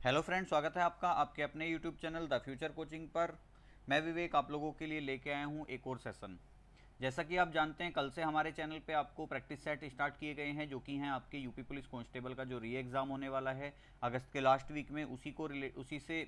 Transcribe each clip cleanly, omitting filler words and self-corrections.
Hello friends, स्वागत है आपका आपके अपने YouTube channel the future coaching पर। मैं विवेक आप लोगों के लिए लेके आया हूँ एक और सेशन। जैसा कि आप जानते हैं, कल से हमारे चैनल पे आपको प्रैक्टिस सेट स्टार्ट किए गए हैं, जो कि हैं आपके यूपी पुलिस कांस्टेबल का जो री एग्ज़ाम होने वाला है अगस्त के लास्ट वीक में। उसी से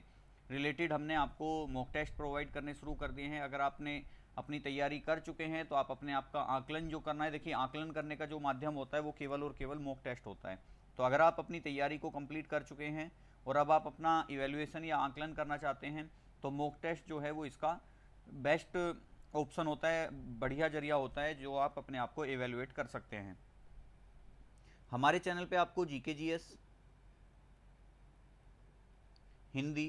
रिलेटेड हमने आपको मॉक टेस्ट प्रोवाइड करने शुरू कर दिए हैं। अगर आपने अपनी तैयारी कर चुके हैं तो आप अपने आप का आकलन जो करना है, देखिए आकलन करने का जो माध्यम होता है वो केवल और केवल मॉक टेस्ट होता है। तो अगर आप अपनी तैयारी को कंप्लीट कर चुके हैं और अब आप अपना इवेल्युएशन या आकलन करना चाहते हैं, तो मॉक टेस्ट जो है वो इसका बेस्ट ऑप्शन होता है, बढ़िया जरिया होता है जो आप अपने आप को इवेल्युएट कर सकते हैं। हमारे चैनल पे आपको जीके जीएस, हिंदी,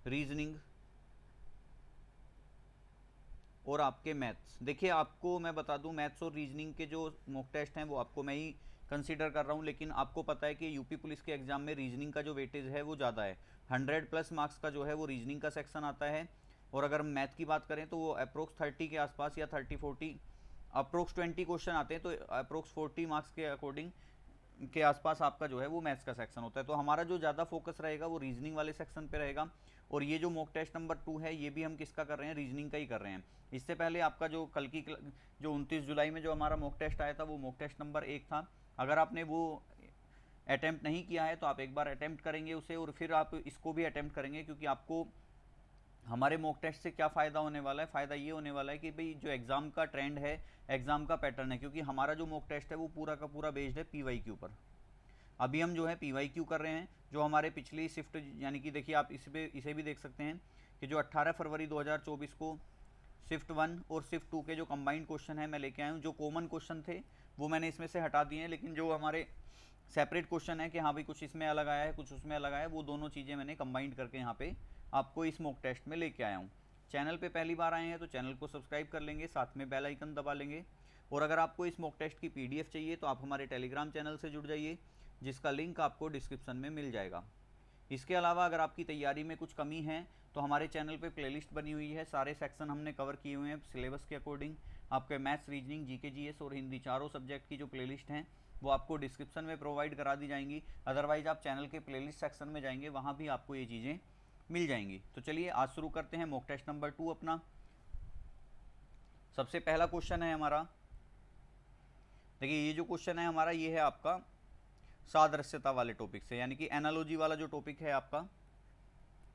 रीजनिंग और आपके मैथ्स, देखिए आपको मैं बता दूं, मैथ्स और रीजनिंग के जो मॉक टेस्ट हैं वो आपको मैं ही कंसीडर कर रहा हूं, लेकिन आपको पता है कि यूपी पुलिस के एग्जाम में रीजनिंग का जो वेटेज है वो ज़्यादा है। 100+ मार्क्स का जो है वो रीजनिंग का सेक्शन आता है। और अगर हम मैथ की बात करें तो वो अप्रोक्स 30 के आसपास या 30-40, अप्रोक्स 20 क्वेश्चन आते हैं, तो अप्रोक्स 40 मार्क्स के अकॉर्डिंग के आसपास आपका जो है वो मैथ्स का सेक्शन होता है। तो हमारा जो ज़्यादा फोकस रहेगा वो रीजनिंग वाले सेक्शन पे रहेगा। और ये जो मॉक टेस्ट नंबर 2 है ये भी हम किसका कर रहे हैं, रीजनिंग का ही कर रहे हैं। इससे पहले आपका जो कल की जो 29 जुलाई में जो हमारा मॉक टेस्ट आया था वो मॉक टेस्ट नंबर 1 था। अगर आपने वो अटैम्प्ट नहीं किया है तो आप एक बार अटैम्प्ट करेंगे उसे और फिर आप इसको भी अटैम्प्ट करेंगे, क्योंकि आपको हमारे मॉक टेस्ट से क्या फ़ायदा होने वाला है, फ़ायदा ये होने वाला है कि भाई जो एग्ज़ाम का ट्रेंड है, एग्ज़ाम का पैटर्न है, क्योंकि हमारा जो मॉक टेस्ट है वो पूरा का पूरा बेस्ड है पीवाई क्यू पर। अभी हम जो है पीवाईक्यू कर रहे हैं, जो हमारे पिछली शिफ्ट, यानी कि देखिए आप इसे भी देख सकते हैं कि जो 18 फरवरी 2024 को शिफ्ट 1 और शिफ्ट 2 के जो कंबाइंड क्वेश्चन है मैं लेके आया हूँ। जो कॉमन क्वेश्चन थे वो मैंने इसमें से हटा दिए हैं, लेकिन जो हमारे सेपरेट क्वेश्चन है कि हाँ भाई कुछ इसमें अलग आया है कुछ उसमें अलग आया है, वो दोनों चीज़ें मैंने कंबाइंड करके यहाँ पे आपको इस मॉक टेस्ट में लेके आया हूँ। चैनल पे पहली बार आए हैं तो चैनल को सब्सक्राइब कर लेंगे, साथ में बेल आइकन दबा लेंगे। और अगर आपको इस मॉक टेस्ट की पीडीएफ चाहिए तो आप हमारे टेलीग्राम चैनल से जुड़ जाइए, जिसका लिंक आपको डिस्क्रिप्शन में मिल जाएगा। इसके अलावा अगर आपकी तैयारी में कुछ कमी है तो हमारे चैनल पे प्लेलिस्ट बनी हुई है, सारे सेक्शन हमने कवर किए हुए हैं सिलेबस के अकॉर्डिंग। आपके मैथ्स, रीजनिंग, जीके जीएस और हिंदी चारों सब्जेक्ट की जो प्लेलिस्ट हैं वो आपको डिस्क्रिप्शन में प्रोवाइड करा दी जाएंगी। अदरवाइज आप चैनल के प्लेलिस्ट सेक्शन में जाएंगे, वहाँ भी आपको ये चीज़ें मिल जाएंगी। तो चलिए आज शुरू करते हैं मॉक टेस्ट नंबर 2 अपना। सबसे पहला क्वेश्चन है हमारा, देखिए ये जो क्वेश्चन है हमारा ये है आपका सादृश्यता वाले टॉपिक से, यानी कि एनालॉजी वाला जो टॉपिक है आपका।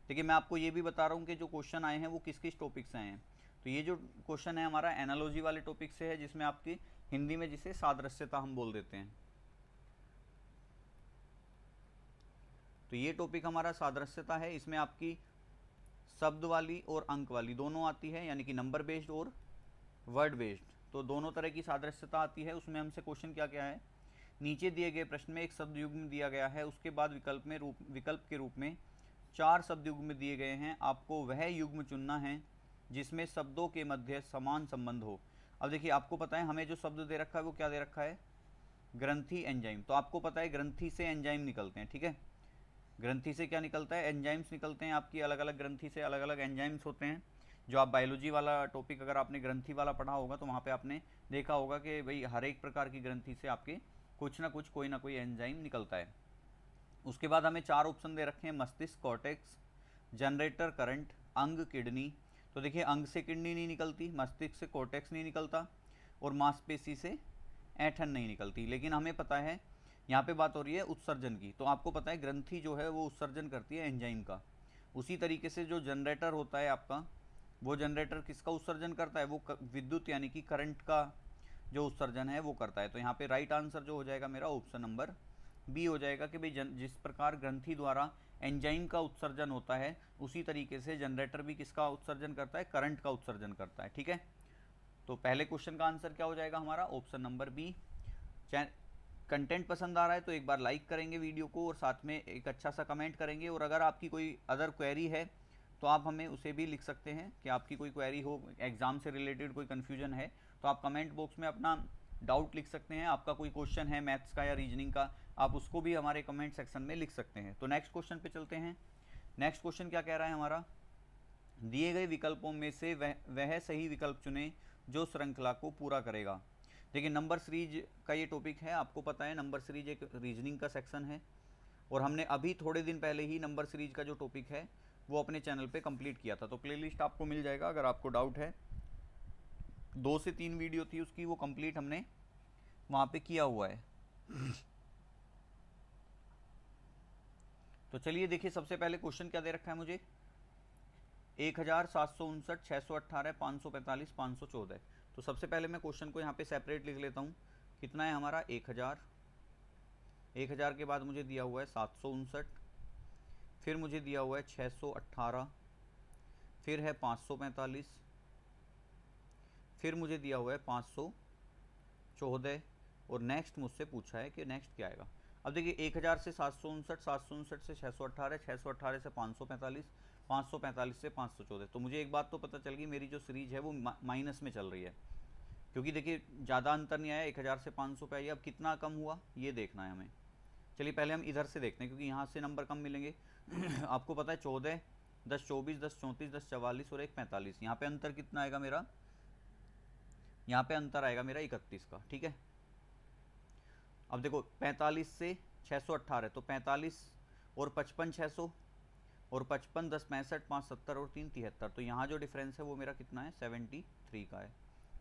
देखिए मैं आपको ये भी बता रहा हूँ कि जो क्वेश्चन आए हैं वो किस किस टॉपिक से आए हैं। तो ये जो क्वेश्चन है हमारा एनालॉजी वाले टॉपिक से है, जिसमें आपकी हिंदी में जिसे सादृश्यता हम बोल देते हैं। तो ये टॉपिक हमारा सादृश्यता है, इसमें आपकी शब्द वाली और अंक वाली दोनों आती है, यानी कि नंबर बेस्ड और वर्ड बेस्ड, तो दोनों तरह की सादृश्यता आती है। उसमें हमसे क्वेश्चन क्या क्या है, नीचे दिए गए प्रश्न में एक शब्द युग्म दिया गया है, उसके बाद विकल्प के रूप में 4 शब्द युग्म दिए गए हैं, आपको वह युग्म चुनना है जिसमें शब्दों के मध्य समान संबंध हो। अब देखिए आपको पता है हमें जो शब्द दे रखा है वो क्या दे रखा है, ग्रंथि एंजाइम। तो आपको पता है ग्रंथि से एंजाइम निकलते हैं, ठीक है। ग्रंथि से क्या निकलता है, एंजाइम्स निकलते हैं आपकी, अलग अलग ग्रंथि से अलग अलग एंजाइम्स होते हैं। जो आप बायोलॉजी वाला टॉपिक अगर आपने ग्रंथि वाला पढ़ा होगा तो वहाँ पे आपने देखा होगा कि भाई हर एक प्रकार की ग्रंथि से आपके कुछ ना कुछ कोई ना कोई एंजाइम निकलता है। उसके बाद हमें 4 ऑप्शन दे रखे हैं, मस्तिष्क, कॉर्टेक्स, जनरेटर, करंट, अंग, किडनी। तो देखिए अंग से किडनी नहीं निकलती, मस्तिष्क से कॉर्टेक्स नहीं निकलता और मांसपेशी से ऐंठन नहीं निकलती। लेकिन हमें पता है यहाँ पे बात हो रही है उत्सर्जन की, तो आपको पता है ग्रंथि जो है वो उत्सर्जन करती है एंजाइम का। उसी तरीके से जो जनरेटर होता है आपका, वो जनरेटर किसका उत्सर्जन करता है, वो विद्युत यानी कि करंट का जो उत्सर्जन है वो करता है। तो यहाँ पे राइट आंसर जो हो जाएगा मेरा ऑप्शन नंबर बी हो जाएगा कि भाई जिस प्रकार ग्रंथि द्वारा एंजाइम का उत्सर्जन होता है उसी तरीके से जनरेटर भी किसका उत्सर्जन करता है, करंट का उत्सर्जन करता है, ठीक है। तो पहले क्वेश्चन का आंसर क्या हो जाएगा हमारा, ऑप्शन नंबर बी। कंटेंट पसंद आ रहा है तो एक बार लाइक करेंगे वीडियो को और साथ में एक अच्छा सा कमेंट करेंगे। और अगर आपकी कोई अदर क्वेरी है तो आप हमें उसे भी लिख सकते हैं कि आपकी कोई क्वेरी हो, एग्ज़ाम से रिलेटेड कोई कन्फ्यूजन है तो आप कमेंट बॉक्स में अपना डाउट लिख सकते हैं। आपका कोई क्वेश्चन है मैथ्स का या रीजनिंग का, आप उसको भी हमारे कमेंट सेक्शन में लिख सकते हैं। तो नेक्स्ट क्वेश्चन पे चलते हैं। नेक्स्ट क्वेश्चन क्या कह रहा है हमारा, दिए गए विकल्पों में से वह सही विकल्प चुने जो श्रृंखला को पूरा करेगा। देखिए नंबर सीरीज का ये टॉपिक है, आपको पता है नंबर सीरीज एक रीजनिंग का सेक्शन है। और हमने अभी थोड़े दिन पहले ही नंबर सीरीज का जो टॉपिक है वो अपने चैनल पे कंप्लीट किया था, तो प्लेलिस्ट आपको मिल जाएगा अगर आपको डाउट है। 2 से 3 वीडियो थी उसकी, वो कंप्लीट हमने वहाँ पे किया हुआ है। तो चलिए देखिए, सबसे पहले क्वेश्चन क्या दे रखा है मुझे, 1759, 618, 545, 514। तो सबसे पहले मैं क्वेश्चन को यहाँ पे सेपरेट लिख लेता हूँ। कितना है हमारा 1000, 1000 के बाद मुझे दिया हुआ है 759, फिर मुझे दिया हुआ है 618, फिर है 545, फिर मुझे दिया हुआ है 514, और नेक्स्ट मुझसे पूछा है कि नेक्स्ट क्या आएगा। अब देखिए 1000 से 759, 759 से 618, 618 से 545, 545 से 514। तो मुझे एक बात तो पता चल गई, मेरी जो सीरीज है वो माइनस में चल रही है, क्योंकि देखिए ज़्यादा अंतर नहीं आया, 1000 से 500 पे आई। अब कितना कम हुआ ये देखना है हमें। चलिए पहले हम इधर से देखते हैं, क्योंकि यहाँ से नंबर कम मिलेंगे। आपको पता है 14, 10 24, 10 34, 10 44 और 1 45। यहाँ पे अंतर कितना आएगा मेरा, यहाँ पे अंतर आएगा मेरा 31 का, ठीक है। अब देखो 45 से 618, तो 45 और 55 600, और 55 10 65 5 70 और 3 73। तो यहाँ जो डिफरेंस है वो मेरा कितना है, 73 का है,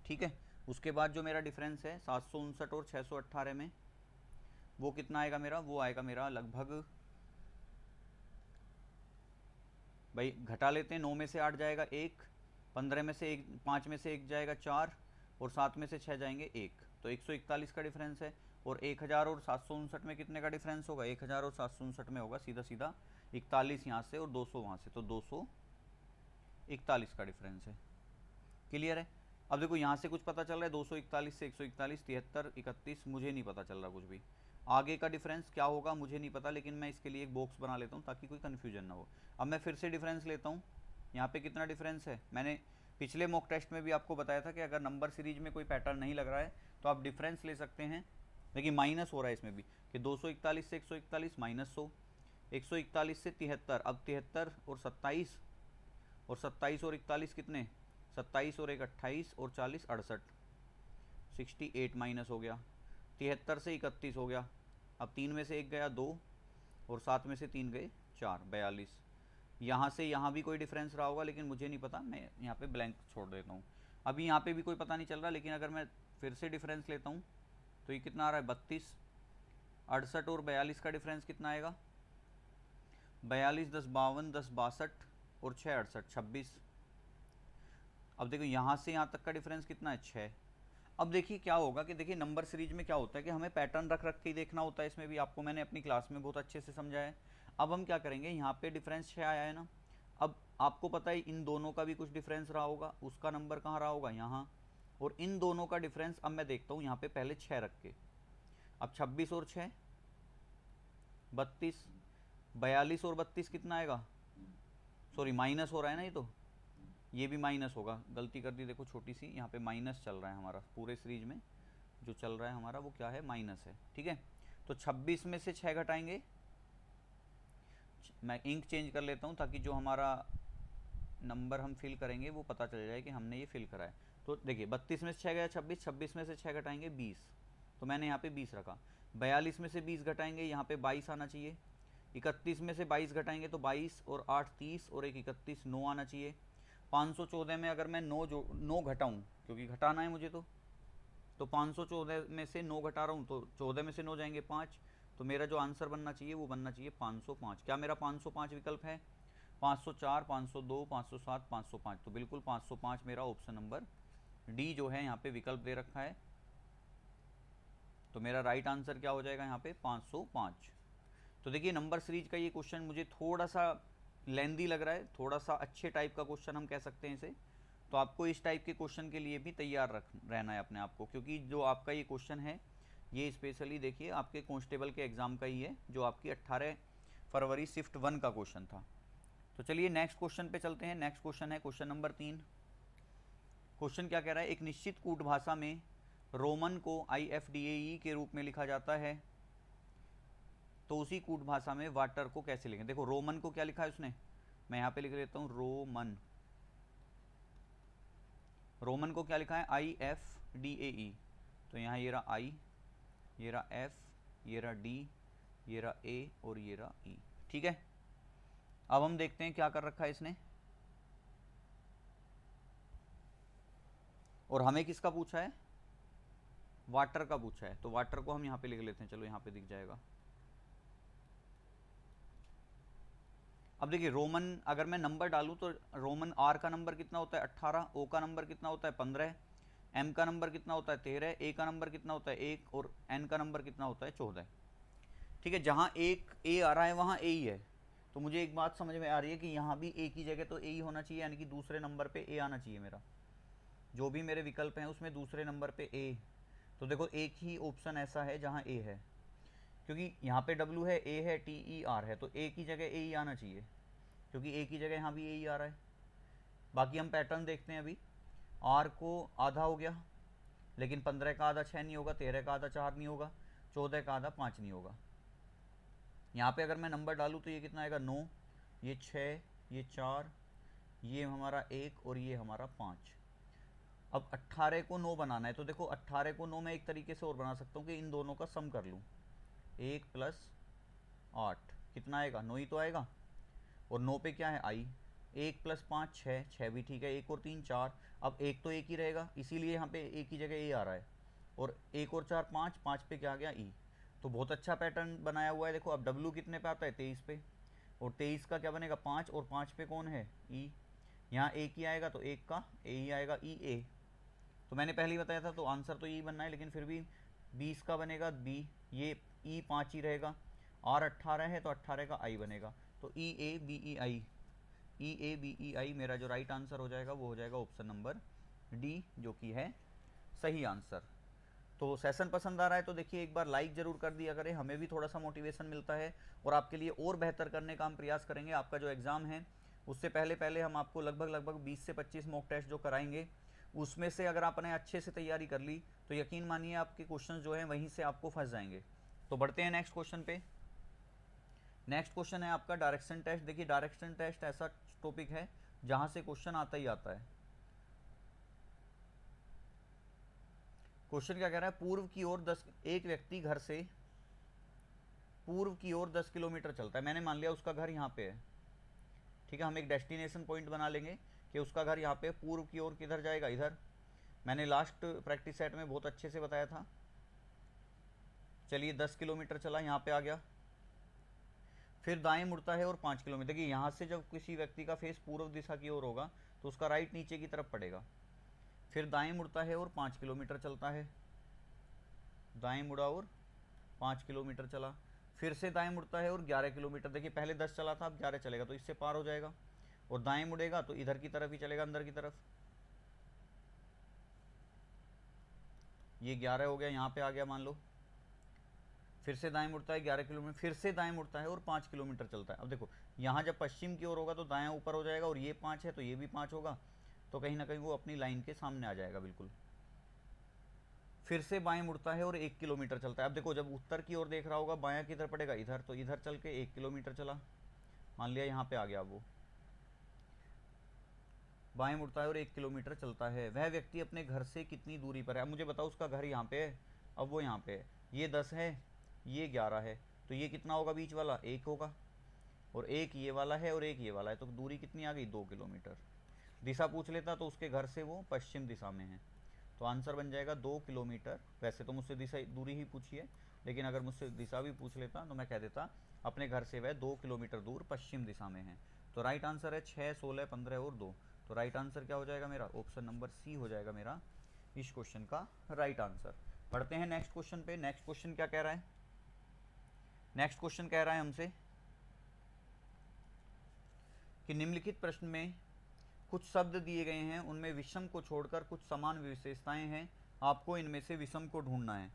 ठीक है। उसके बाद जो मेरा डिफरेंस है 759 और 618 में, वो कितना आएगा मेरा, वो आएगा मेरा लगभग, भाई घटा लेते हैं, 9 में से 8 जाएगा 1, 15 में से 1, 5 में से 1 जाएगा 4, और 7 में से 6 जाएंगे 1, तो 141 का डिफरेंस है। और 1000 और 759 में कितने का डिफरेंस होगा, 1000 और 759 में होगा सीधा सीधा 41 यहाँ से और 200 वहाँ से, तो 241 का डिफरेंस है। क्लियर है। अब देखो यहाँ से कुछ पता चल रहा है, 241 से 141, 73, 31, मुझे नहीं पता चल रहा कुछ भी। आगे का डिफरेंस क्या होगा मुझे नहीं पता, लेकिन मैं इसके लिए एक बॉक्स बना लेता हूँ ताकि कोई कन्फ्यूजन ना हो। अब मैं फिर से डिफरेंस लेता हूँ, यहाँ पे कितना डिफरेंस है, मैंने पिछले मॉक टेस्ट में भी आपको बताया था कि अगर नंबर सीरीज में कोई पैटर्न नहीं लग रहा है तो आप डिफरेंस ले सकते हैं। देखिए माइनस हो रहा है इसमें भी, कि 241 से 141 -100, 141 से 73, अब 73 और 27, और 27 और 41 कितने, 27 और 1 28, और 40 68, 68 माइनस हो गया। 73 से 31 हो गया, अब 3 में से 1 गया 2, और 7 में से 3 गए 4, 42। यहाँ से यहाँ भी कोई डिफरेंस रहा होगा, लेकिन मुझे नहीं पता, मैं यहाँ पे ब्लैंक छोड़ देता हूँ। अभी यहाँ पे भी कोई पता नहीं चल रहा, लेकिन अगर मैं फिर से डिफरेंस लेता हूँ तो ये कितना आ रहा है, 32, 68 और 42 का डिफरेंस कितना आएगा, 42, 10 52, 10 62 और 6 68, 26। अब देखो यहाँ से यहाँ तक का डिफरेंस कितना है, 6। अब देखिए क्या होगा कि देखिए नंबर सीरीज में क्या होता है कि हमें पैटर्न रख रख के ही देखना होता है। इसमें भी आपको मैंने अपनी क्लास में बहुत अच्छे से समझाया है। अब हम क्या करेंगे, यहाँ पे डिफरेंस 6 आया है ना, अब आपको पता है इन दोनों का भी कुछ डिफरेंस रहा होगा, उसका नंबर कहाँ रहा होगा, यहाँ, और इन दोनों का डिफरेंस अब मैं देखता हूँ यहाँ पे पहले 6 रख के। अब 26 और 6 32, 42 और 32 कितना आएगा, सॉरी माइनस हो रहा है ना, ये भी माइनस होगा, गलती कर दी देखो छोटी सी, यहाँ पे माइनस चल रहा है हमारा, पूरे सीरीज में जो चल रहा है हमारा वो क्या है, माइनस है, ठीक है। तो 26 में से 6 घटाएंगे, मैं इंक चेंज कर लेता हूँ ताकि जो हमारा नंबर हम फिल करेंगे वो पता चल जाए कि हमने ये फिल करा है। तो देखिए 32 में से 6 गया 26, 26 में से 6 घटाएंगे 20, तो मैंने यहाँ पे 20 रखा। 42 में से 20 घटाएंगे, यहाँ पे 22 आना चाहिए। 31 में से 22 घटाएंगे तो 22 और 8 30 और 1 31, 9 आना चाहिए। 514 में अगर मैं 9 घटाऊँ, क्योंकि घटाना है मुझे, तो 514 में से 9 घटा रहा हूँ तो 14 में से 9 जाएंगे 5, तो मेरा जो आंसर बनना चाहिए वो बनना चाहिए 505। क्या मेरा 505 विकल्प है, 504, 502, 507, 505, तो बिल्कुल 505 मेरा ऑप्शन नंबर डी जो है यहाँ पे विकल्प दे रखा है। तो मेरा राइट आंसर क्या हो जाएगा यहाँ पे, 505। तो देखिए नंबर सीरीज का ये क्वेश्चन मुझे थोड़ा सा लेंदी लग रहा है, थोड़ा सा अच्छे टाइप का क्वेश्चन हम कह सकते हैं इसे। तो आपको इस टाइप के क्वेश्चन के लिए भी तैयार रहना है अपने आप को, क्योंकि जो आपका ये क्वेश्चन है ये स्पेशली देखिए आपके कांस्टेबल के एग्ज़ाम का ही है, जो आपकी 18 फरवरी शिफ्ट 1 का क्वेश्चन था। तो चलिए नेक्स्ट क्वेश्चन पे चलते हैं। नेक्स्ट क्वेश्चन है क्वेश्चन नंबर 3। क्वेश्चन क्या कह रहा है, एक निश्चित कूट भाषा में रोमन को IFDAE के रूप में लिखा जाता है, तो उसी कूट भाषा में वाटर को कैसे लिखें। देखो रोमन को क्या लिखा है उसने, मैं यहाँ पे लिख लेता हूँ रोमन। रोमन को क्या लिखा है, IFDAE, तो यहाँ ये रहा I, ये रहा F, ये रहा D, ये रहा ए और ये रहा ई। ठीक है, अब हम देखते हैं क्या कर रखा है इसने, और हमें किसका पूछा है, वाटर का पूछा है। तो वाटर को हम यहाँ पे लिख लेते हैं, चलो यहाँ पे दिख जाएगा। अब देखिए रोमन अगर मैं नंबर डालूं तो रोमन आर का नंबर कितना होता है 18, ओ का नंबर कितना होता है 15, एम का नंबर कितना होता है 13, ए का नंबर कितना होता है 1 और एन का नंबर कितना होता है 14। ठीक है, जहाँ एक ए आ रहा है वहाँ ए ही है। तो मुझे एक बात समझ में आ रही है कि यहाँ भी ए की जगह तो ए ही होना चाहिए, यानी कि दूसरे नंबर पे ए आना चाहिए मेरा। जो भी मेरे विकल्प हैं उसमें दूसरे नंबर पे ए। तो देखो एक ही ऑप्शन ऐसा है जहाँ ए है, क्योंकि यहाँ पे डब्ल्यू है, ए है, टी ई आर है, तो ए की जगह ए ही आना चाहिए, क्योंकि ए की जगह यहाँ भी ए ही आ रहा है। बाकी हम पैटर्न देखते हैं अभी। आर को आधा हो गया, लेकिन 15 का आधा 6 नहीं होगा, 13 का आधा 4 नहीं होगा, 14 का आधा 5 नहीं होगा। यहाँ पे अगर मैं नंबर डालूँ तो ये कितना आएगा 9, ये 6, ये 4, ये हमारा 1 और ये हमारा 5। अब 18 को 9 बनाना है, तो देखो 18 को 9 मैं एक तरीके से और बना सकता हूँ कि इन दोनों का सम कर लूँ। 1 + 8 कितना आएगा 9 ही तो आएगा, और 9 पे क्या है आई। 1 + 5 6, 6 भी ठीक है, 1 और 3 4। अब एक तो एक ही रहेगा, इसीलिए यहाँ पे एक की जगह ए आ रहा है, और 1 और 4 5, 5 पे क्या आ गया ई। तो बहुत अच्छा पैटर्न बनाया हुआ है। देखो अब डब्लू कितने पे आता है 23 पे, और 23 का क्या बनेगा 5, और 5 पे कौन है ई। यहाँ एक ही आएगा तो एक का ए ही आएगा, ई ए। तो मैंने पहले ही बताया था, तो आंसर तो ई बनना है, लेकिन फिर भी 20 का बनेगा बी, ये ई 5 ही रहेगा, और 18 है तो 18 का आई बनेगा। तो ई A B E I, E A B E आई मेरा जो राइट आंसर हो जाएगा वो हो जाएगा ऑप्शन नंबर डी, जो कि है सही आंसर। तो सेशन पसंद आ रहा है तो देखिए एक बार लाइक ज़रूर कर दिया करें, हमें भी थोड़ा सा मोटिवेशन मिलता है, और आपके लिए और बेहतर करने का हम प्रयास करेंगे। आपका जो एग्ज़ाम है उससे पहले हम आपको लगभग 20 से 25 मॉक टेस्ट जो कराएंगे, उसमें से अगर आपने अच्छे से तैयारी कर ली तो यकीन मानिए आपके क्वेश्चन जो हैं वहीं से आपको फंस जाएंगे। तो बढ़ते हैं नेक्स्ट क्वेश्चन पे। नेक्स्ट क्वेश्चन है आपका डायरेक्शन टेस्ट। देखिए डायरेक्शन टेस्ट ऐसा टॉपिक है जहाँ से क्वेश्चन आता ही आता है। क्वेश्चन क्या कह रहा है, पूर्व की ओर 10, एक व्यक्ति घर से पूर्व की ओर 10 किलोमीटर चलता है। मैंने मान लिया उसका घर यहाँ पे है, ठीक है, हम एक डेस्टिनेशन पॉइंट बना लेंगे कि उसका घर यहाँ पे, पूर्व की ओर किधर जाएगा इधर। मैंने लास्ट प्रैक्टिस सेट में बहुत अच्छे से बताया था। चलिए 10 किलोमीटर चला, यहाँ पे आ गया, फिर दाएं मुड़ता है और 5 किलोमीटर। देखिए यहाँ से जब किसी व्यक्ति का फेस पूर्व दिशा की ओर होगा तो उसका राइट नीचे की तरफ पड़ेगा। फिर दाएं मुड़ता है और 5 किलोमीटर चलता है, दाएं मुड़ा और 5 किलोमीटर चला, फिर से दाएं मुड़ता है और 11 किलोमीटर। देखिए पहले 10 चला था, अब 11 चलेगा, तो इससे पार हो जाएगा, और दाएं मुड़ेगा तो इधर की तरफ ही चलेगा, अंदर की तरफ। ये 11 हो गया, यहाँ पे आ गया मान लो, फिर से दाएं मुड़ता है 11 किलोमीटर, फिर से दाएं मुड़ता है और 5 किलोमीटर चलता है। अब देखो यहाँ जब पश्चिम की ओर होगा तो दायां ऊपर हो जाएगा, और ये 5 है तो ये भी 5 होगा, तो कहीं ना कहीं वो अपनी लाइन के सामने आ जाएगा बिल्कुल। फिर से बाएं मुड़ता है और 1 किलोमीटर चलता है। अब देखो जब उत्तर की ओर देख रहा होगा बायां किधर पड़ेगा इधर, तो इधर चल के 1 किलोमीटर चला, मान लिया यहाँ पे आ गया। वो बाएं मुड़ता है और 1 किलोमीटर चलता है। वह व्यक्ति अपने घर से कितनी दूरी पर है। अब मुझे बताओ उसका घर यहाँ पे है, अब वो यहाँ पे है, ये 10 है, ये 11 है, तो ये कितना होगा बीच वाला 1 होगा, और एक ये वाला है और एक ये वाला है, तो दूरी कितनी आ गई 2 किलोमीटर। दिशा पूछ लेता तो उसके घर से वो पश्चिम दिशा में है, तो आंसर बन जाएगा 2 किलोमीटर। वैसे तो मुझसे दिशा दूरी ही पूछी है, लेकिन अगर मुझसे दिशा भी पूछ लेता तो मैं कह देता अपने घर से वह 2 किलोमीटर दूर पश्चिम दिशा में है। तो राइट आंसर है 6, 16, 15 और 2। तो राइट आंसर क्या हो जाएगा मेरा, ऑप्शन नंबर सी हो जाएगा मेरा इस क्वेश्चन का राइट आंसर। बढ़ते हैं नेक्स्ट क्वेश्चन पे। नेक्स्ट क्वेश्चन क्या कह रहा है, नेक्स्ट क्वेश्चन कह रहा है हमसे कि निम्नलिखित प्रश्न में कुछ शब्द दिए गए हैं, उनमें विषम को छोड़कर कुछ समान विशेषताएं हैं, आपको इनमें से विषम को ढूंढना है।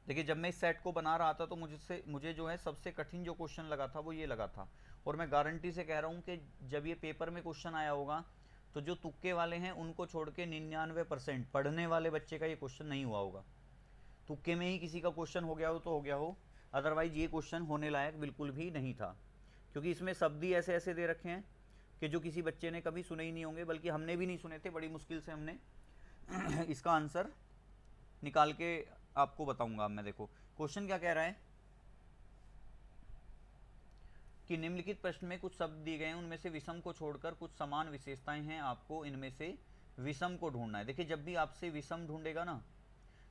देखिए जब मैं इस सेट को बना रहा था तो मुझे जो है सबसे कठिन जो क्वेश्चन लगा था वो ये लगा था, और मैं गारंटी से कह रहा हूँ कि जब ये पेपर में क्वेश्चन आया होगा तो जो तुक्के वाले हैं उनको छोड़ के 99% पढ़ने वाले बच्चे का ये क्वेश्चन नहीं हुआ होगा। तुक्के में ही किसी का क्वेश्चन हो गया हो तो हो गया हो, अदरवाइज ये क्वेश्चन होने लायक बिल्कुल भी नहीं था, क्योंकि इसमें शब्द ही ऐसे ऐसे दे रखे हैं कि जो किसी बच्चे ने कभी सुने ही नहीं होंगे, बल्कि हमने भी नहीं सुने थे। बड़ी मुश्किल से हमने इसका आंसर निकाल के आपको बताऊंगा मैं। देखो क्वेश्चन क्या कह रहा है कि निम्नलिखित प्रश्न में कुछ शब्द दिए गए हैं, उनमें से विषम को छोड़कर कुछ समान विशेषताएं हैं, आपको इनमें से विषम को ढूंढना है। देखिए जब भी आपसे विषम ढूंढेगा ना,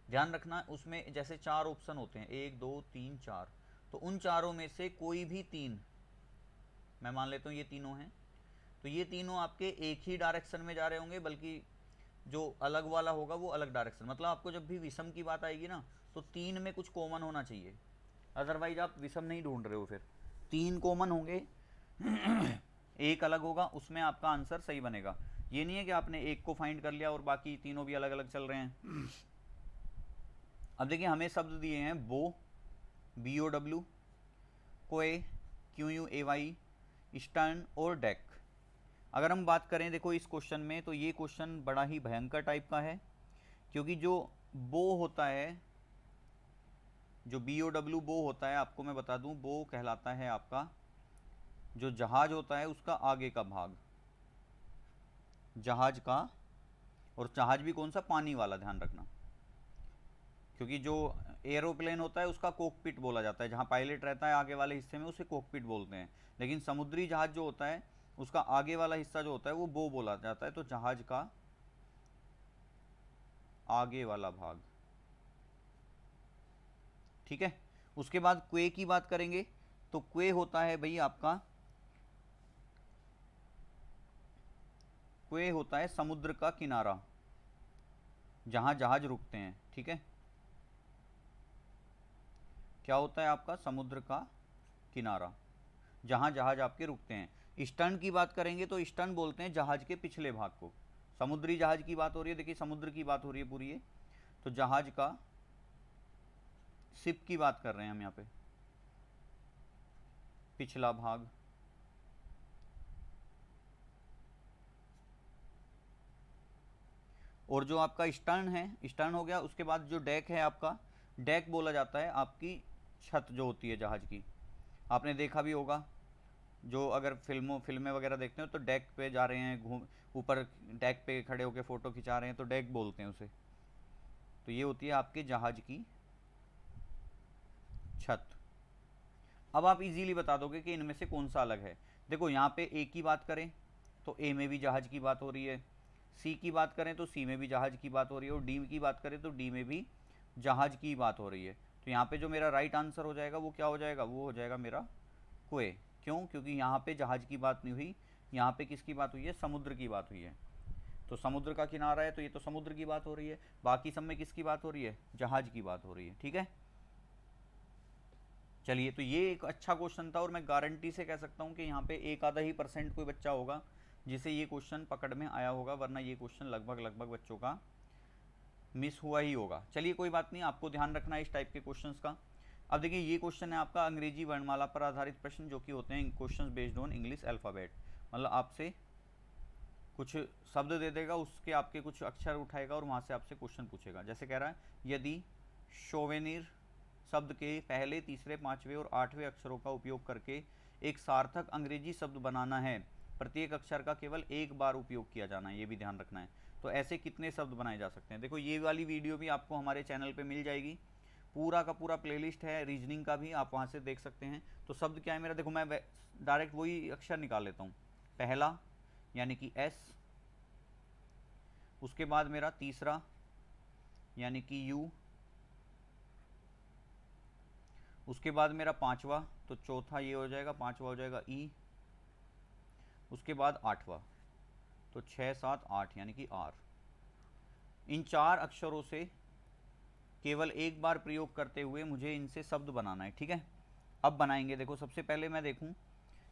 ध्यान रखना उसमें जैसे 4 ऑप्शन होते हैं, 1 2 3 4, तो उन चारों में से कोई भी 3, मैं मान लेता हूँ ये तीनों हैं, तो ये तीनों आपके एक ही डायरेक्शन में जा रहे होंगे, बल्कि जो अलग वाला होगा वो अलग डायरेक्शन। मतलब आपको जब भी विषम की बात आएगी ना, तो 3 में कुछ कॉमन होना चाहिए, अदरवाइज आप विषम नहीं ढूंढ रहे हो। फिर 3 कॉमन होंगे, एक अलग होगा, उसमें आपका आंसर सही बनेगा। ये नहीं है कि आपने एक को फाइंड कर लिया और बाकी तीनों भी अलग अलग चल रहे हैं। अब देखिए हमें शब्द दिए हैं बो, BOW, कोए, QUAY, स्टर्न और डेक। अगर हम बात करें देखो इस क्वेश्चन में, तो ये क्वेश्चन बड़ा ही भयंकर टाइप का है, क्योंकि जो बो होता है, जो BOW बो होता है, आपको मैं बता दूं बो कहलाता है आपका जो जहाज होता है उसका आगे का भाग, जहाज का। और जहाज भी कौन सा, पानी वाला, ध्यान रखना, क्योंकि जो एरोप्लेन होता है उसका कॉकपिट बोला जाता है, जहाँ पायलट रहता है आगे वाले हिस्से में उसे कॉकपिट बोलते हैं। लेकिन समुद्री जहाज जो होता है उसका आगे वाला हिस्सा जो होता है वो बो बोला जाता है। तो जहाज का आगे वाला भाग, ठीक है। उसके बाद क्वे की बात करेंगे, तो क्वे होता है भाई आपका, क्वे होता है समुद्र का किनारा, जहां जहाज रुकते हैं, ठीक है। क्या होता है आपका, समुद्र का किनारा, जहां जहाज आपके रुकते हैं। स्टर्न की बात करेंगे तो स्टर्न बोलते हैं जहाज के पिछले भाग को। समुद्री जहाज की बात हो रही है, देखिए समुद्र की बात हो रही है पूरी ये, तो जहाज का, शिप की बात कर रहे हैं हम यहाँ पे, पिछला भाग। और जो आपका स्टर्न है, स्टर्न हो गया। उसके बाद जो डेक है आपका, डेक बोला जाता है आपकी छत जो होती है जहाज की। आपने देखा भी होगा, जो अगर फिल्में वगैरह देखते हो तो डेक पे जा रहे हैं, घूम ऊपर डेक पे खड़े होकर फ़ोटो खिंचा रहे हैं, तो डेक बोलते हैं उसे। तो ये होती है आपके जहाज की छत। अब आप इजीली बता दोगे कि इनमें से कौन सा अलग है। देखो यहाँ पे ए की बात करें तो ए में भी जहाज की बात हो रही है, सी की बात करें तो सी में भी जहाज की बात हो रही है, और डी की बात करें तो डी में भी जहाज की बात हो रही है। तो यहाँ पे जो मेरा राइट आंसर हो जाएगा वो क्या हो जाएगा, वो हो जाएगा मेरा क्वे। क्यों, क्योंकि यहाँ पे जहाज की बात नहीं हुई, यहाँ पे किसकी बात हुई है, समुद्र की बात हुई है। तो समुद्र का किनारा है तो ये तो समुद्र की बात हो रही है, बाकी सब में किसकी बात हो रही है, जहाज की बात हो रही है, ठीक है। चलिए, तो ये एक अच्छा क्वेश्चन था, और मैं गारंटी से कह सकता हूँ कि यहाँ पे एक आधा ही % कोई बच्चा होगा जिसे ये क्वेश्चन पकड़ में आया होगा, वरना ये क्वेश्चन लगभग बच्चों का मिस हुआ ही होगा। चलिए कोई बात नहीं, आपको ध्यान रखना है इस टाइप के क्वेश्चंस का। अब देखिए ये क्वेश्चन है आपका अंग्रेजी वर्णमाला पर आधारित प्रश्न, जो कि होते हैं questions based on English alphabet. मतलब आपसे कुछ शब्द दे देगा, उसके आपके कुछ अक्षर उठाएगा और वहाँ से आपसे क्वेश्चन पूछेगा। जैसे कह रहा है, यदि शोवेनिर शब्द के पहले, तीसरे, 5वें और 8वें अक्षरों का उपयोग करके एक सार्थक अंग्रेजी शब्द बनाना है, प्रत्येक अक्षर का केवल एक बार उपयोग किया जाना है, ये भी ध्यान रखना है। तो ऐसे कितने शब्द बनाए जा सकते हैं। देखो ये वाली वीडियो भी आपको हमारे चैनल पे मिल जाएगी, पूरा का पूरा प्लेलिस्ट है, रीजनिंग का भी, आप वहाँ से देख सकते हैं। तो शब्द क्या है मेरा, देखो मैं डायरेक्ट वही अक्षर निकाल लेता हूँ। पहला यानी कि एस, उसके बाद मेरा तीसरा यानी कि यू, उसके बाद मेरा पांचवा, तो चौथा ये हो जाएगा, पांचवा हो जाएगा ई, उसके बाद आठवां, तो 6 7 8 यानी कि आर। इन 4 अक्षरों से केवल एक बार प्रयोग करते हुए मुझे इनसे शब्द बनाना है, ठीक है। अब बनाएंगे, देखो सबसे पहले मैं देखूं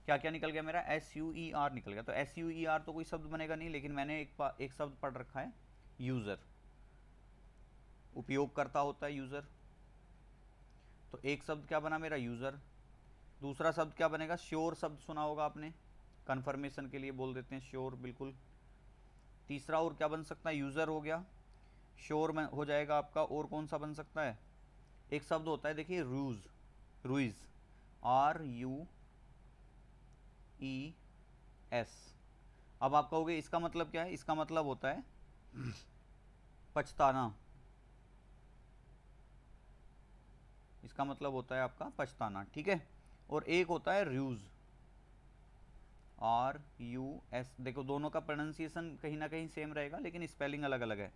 क्या क्या निकल गया मेरा, SUER निकल गया। तो SUER तो कोई शब्द बनेगा नहीं, लेकिन मैंने एक शब्द पढ़ रखा है, यूज़र, उपयोगकर्ता होता है यूज़र। तो एक शब्द क्या बना मेरा, यूज़र। दूसरा शब्द क्या बनेगा, श्योर शब्द सुना होगा आपने, कन्फर्मेशन के लिए बोल देते हैं श्योर, बिल्कुल। तीसरा और क्या बन सकता है, यूज़र हो गया, श्योर में हो जाएगा आपका। और कौन सा बन सकता है, एक शब्द होता है देखिए, रूज, रुइज, RUES। अब आप कहोगे इसका मतलब क्या है, इसका मतलब होता है पछताना, इसका मतलब होता है आपका पछताना, ठीक है। और एक होता है रूज, RUS। देखो दोनों का प्रोनाउंसिएशन कहीं ना कहीं सेम रहेगा लेकिन स्पेलिंग अलग अलग है।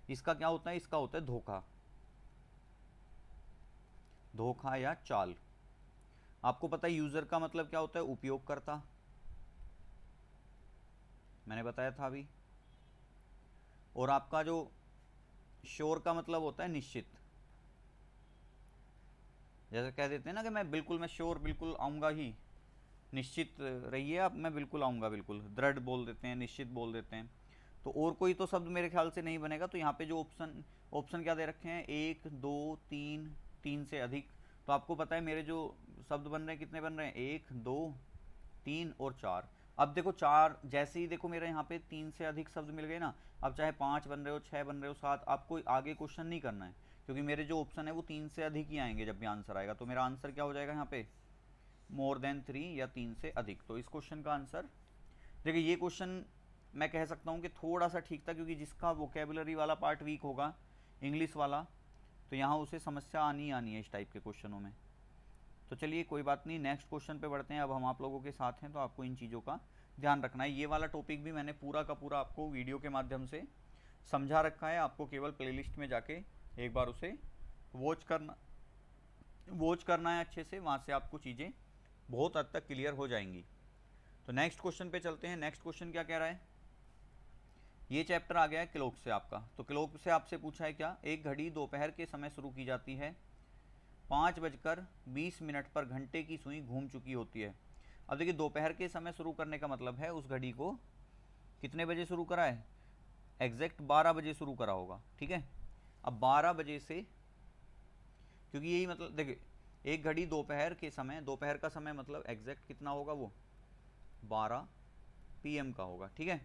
इसका क्या होता है, इसका होता है धोखा, धोखा या चाल। आपको पता है यूजर का मतलब क्या होता है, उपयोगकर्ता, मैंने बताया था अभी। और आपका जो श्योर का मतलब होता है निश्चित, जैसे कह देते हैं ना कि मैं श्योर बिल्कुल आऊँगा ही, निश्चित रहिए आप, मैं बिल्कुल आऊँगा, बिल्कुल दृढ़ बोल देते हैं, निश्चित बोल देते हैं। तो और कोई तो शब्द मेरे ख्याल से नहीं बनेगा। तो यहाँ पे जो ऑप्शन क्या दे रखे हैं, 1 2 3, 3 से अधिक। तो आपको पता है मेरे जो शब्द बन रहे हैं कितने बन रहे हैं, 1 2 3 और 4। अब देखो 4 जैसे ही देखो मेरे यहाँ पे 3 से अधिक शब्द मिल गए ना, अब चाहे 5 बन रहे हो, 6 बन रहे हो, 7, आपको आगे क्वेश्चन नहीं करना है, क्योंकि मेरे जो ऑप्शन है वो 3 से अधिक ही आएंगे जब भी आंसर आएगा। तो मेरा आंसर क्या हो जाएगा यहाँ पे, मोर देन 3 या 3 से अधिक। तो इस क्वेश्चन का आंसर, देखिए ये क्वेश्चन मैं कह सकता हूँ कि थोड़ा सा ठीक था, क्योंकि जिसका वोकेबुलरी वाला पार्ट वीक होगा, इंग्लिश वाला, तो यहाँ उसे समस्या आनी है इस टाइप के क्वेश्चनों में। तो चलिए कोई बात नहीं, नेक्स्ट क्वेश्चन पे बढ़ते हैं। अब हम आप लोगों के साथ हैं तो आपको इन चीज़ों का ध्यान रखना है। ये वाला टॉपिक भी मैंने पूरा का पूरा आपको वीडियो के माध्यम से समझा रखा है, आपको केवल प्लेलिस्ट में जाके एक बार उसे वॉच करना है अच्छे से, वहाँ से आपको चीज़ें बहुत हद तक क्लियर हो जाएंगी। तो नेक्स्ट क्वेश्चन पे चलते हैं। नेक्स्ट क्वेश्चन क्या कह रहा है, ये चैप्टर आ गया है क्लॉक से आपका। तो क्लॉक से आपसे पूछा है क्या, एक घड़ी दोपहर के समय शुरू की जाती है, 5:20 पर घंटे की सुई घूम चुकी होती है। अब देखिए दोपहर के समय शुरू करने का मतलब है उस घड़ी को कितने बजे शुरू करा है, एग्जैक्ट 12 बजे शुरू करा होगा, ठीक है। अब 12 बजे से, क्योंकि यही मतलब देखिए एक घड़ी दोपहर के समय, दोपहर का समय मतलब एग्जैक्ट कितना होगा, वो 12 PM का होगा, ठीक है,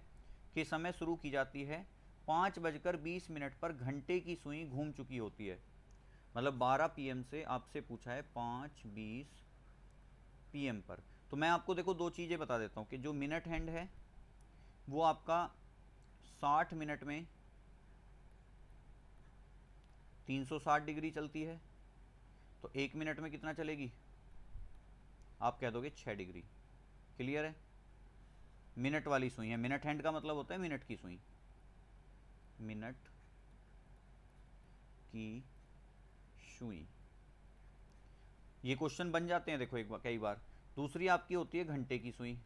के समय शुरू की जाती है, 5:20 पर घंटे की सुई घूम चुकी होती है। मतलब 12 PM से आपसे पूछा है 5:20 PM पर। तो मैं आपको देखो दो चीज़ें बता देता हूँ कि जो मिनट हैंड है वो आपका 60 मिनट में 360 डिग्री चलती है, तो 1 मिनट में कितना चलेगी, आप कह दोगे 6 डिग्री। क्लियर है, मिनट वाली सुई है, मिनट हैंड का मतलब होता है मिनट की सुई, मिनट की सुई। ये क्वेश्चन बन जाते हैं देखो एक बार, कई बार। दूसरी आपकी होती है घंटे की सुई।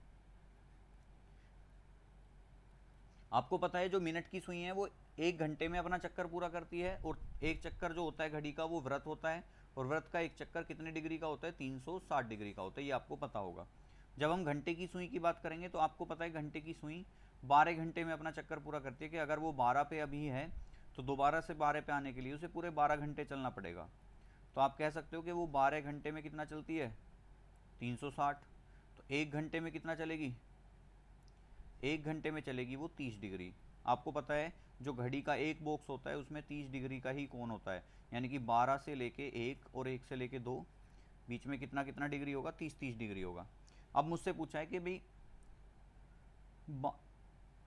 आपको पता है जो मिनट की सुई है वो 1 घंटे में अपना चक्कर पूरा करती है, और एक चक्कर जो होता है घड़ी का वो वृत्त होता है, और वृत्त का एक चक्कर कितने डिग्री का होता है, 360 डिग्री का होता है, ये आपको पता होगा। जब हम घंटे की सुई की बात करेंगे तो आपको पता है घंटे की सुई 12 घंटे में अपना चक्कर पूरा करती है, कि अगर वो 12 पे अभी है तो दोबारा से 12 पे आने के लिए उसे पूरे 12 घंटे चलना पड़ेगा। तो आप कह सकते हो कि वो 12 घंटे में कितना चलती है, 360। तो 1 घंटे में कितना चलेगी, 1 घंटे में चलेगी वो 30 डिग्री। आपको पता है जो घड़ी का एक बॉक्स होता है उसमें 30 डिग्री का ही कोण होता है, यानी कि 12 से लेके 1 और 1 से लेके 2, बीच में कितना कितना डिग्री होगा, 30 डिग्री होगा। अब मुझसे पूछा है कि भाई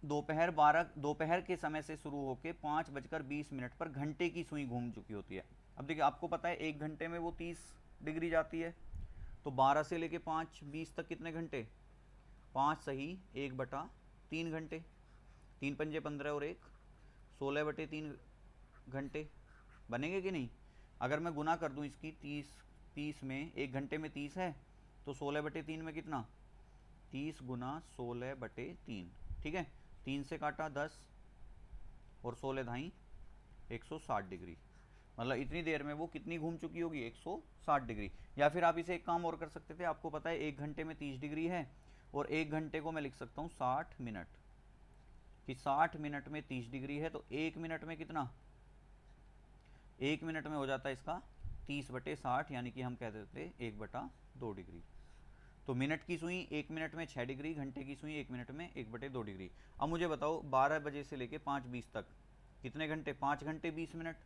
दोपहर के समय से शुरू होकर 5:20 पर घंटे की सुई घूम चुकी होती है। अब देखिए आपको पता है 1 घंटे में वो 30 डिग्री जाती है, तो 12 से लेके 5:20 तक कितने घंटे, 5 सही 1/3 घंटे, 3 पंजे 15 और 1 16/3 घंटे बनेंगे कि नहीं। अगर मैं गुना कर दूं इसकी 30 में, 1 घंटे में 30 है तो 16/3 में कितना, 30 गुना 16/3, ठीक है। 3 से काटा 10 और 16 धाई 160 डिग्री, मतलब इतनी देर में वो कितनी घूम चुकी होगी, 160 डिग्री। या फिर आप इसे एक काम और कर सकते थे, आपको पता है 1 घंटे में 30 डिग्री है, और 1 घंटे को मैं लिख सकता हूँ 60 मिनट, कि 60 मिनट में 30 डिग्री है, तो 1 मिनट में कितना, 1 मिनट में हो जाता है इसका 30/60, यानी कि हम कह देते 1/2 डिग्री। तो मिनट की सुई 1 मिनट में 6 डिग्री, घंटे की सुई 1 मिनट में 1/2 डिग्री। अब मुझे बताओ 12 बजे से लेके 5:20 तक कितने घंटे, 5 घंटे 20 मिनट,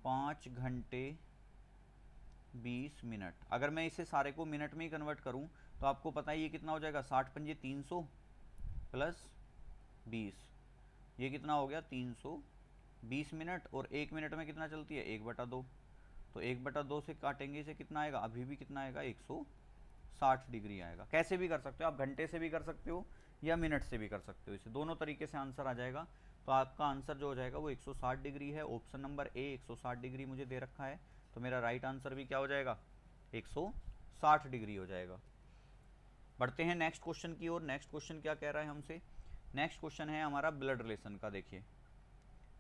5 घंटे 20 मिनट। अगर मैं इसे सारे को मिनट में ही कन्वर्ट करूं तो आपको पता है ये कितना हो जाएगा, 60 पंजे 300 प्लस 20, ये कितना हो गया 320 मिनट, और 1 मिनट में कितना चलती है, 1/2। तो 1/2 से काटेंगे इसे, कितना आएगा, अभी भी कितना आएगा, 160 डिग्री आएगा। कैसे भी कर सकते हो आप, घंटे से भी कर सकते हो या मिनट से भी कर सकते हो, इसे दोनों तरीके से आंसर आ जाएगा। तो आपका आंसर जो हो जाएगा वो 160 डिग्री है। ऑप्शन नंबर ए 160 डिग्री मुझे दे रखा है, तो मेरा राइट आंसर भी क्या हो जाएगा, 160 डिग्री हो जाएगा। बढ़ते हैं नेक्स्ट क्वेश्चन की ओर। नेक्स्ट क्वेश्चन क्या कह रहा है हमसे, नेक्स्ट क्वेश्चन है हमारा ब्लड रिलेशन का। देखिए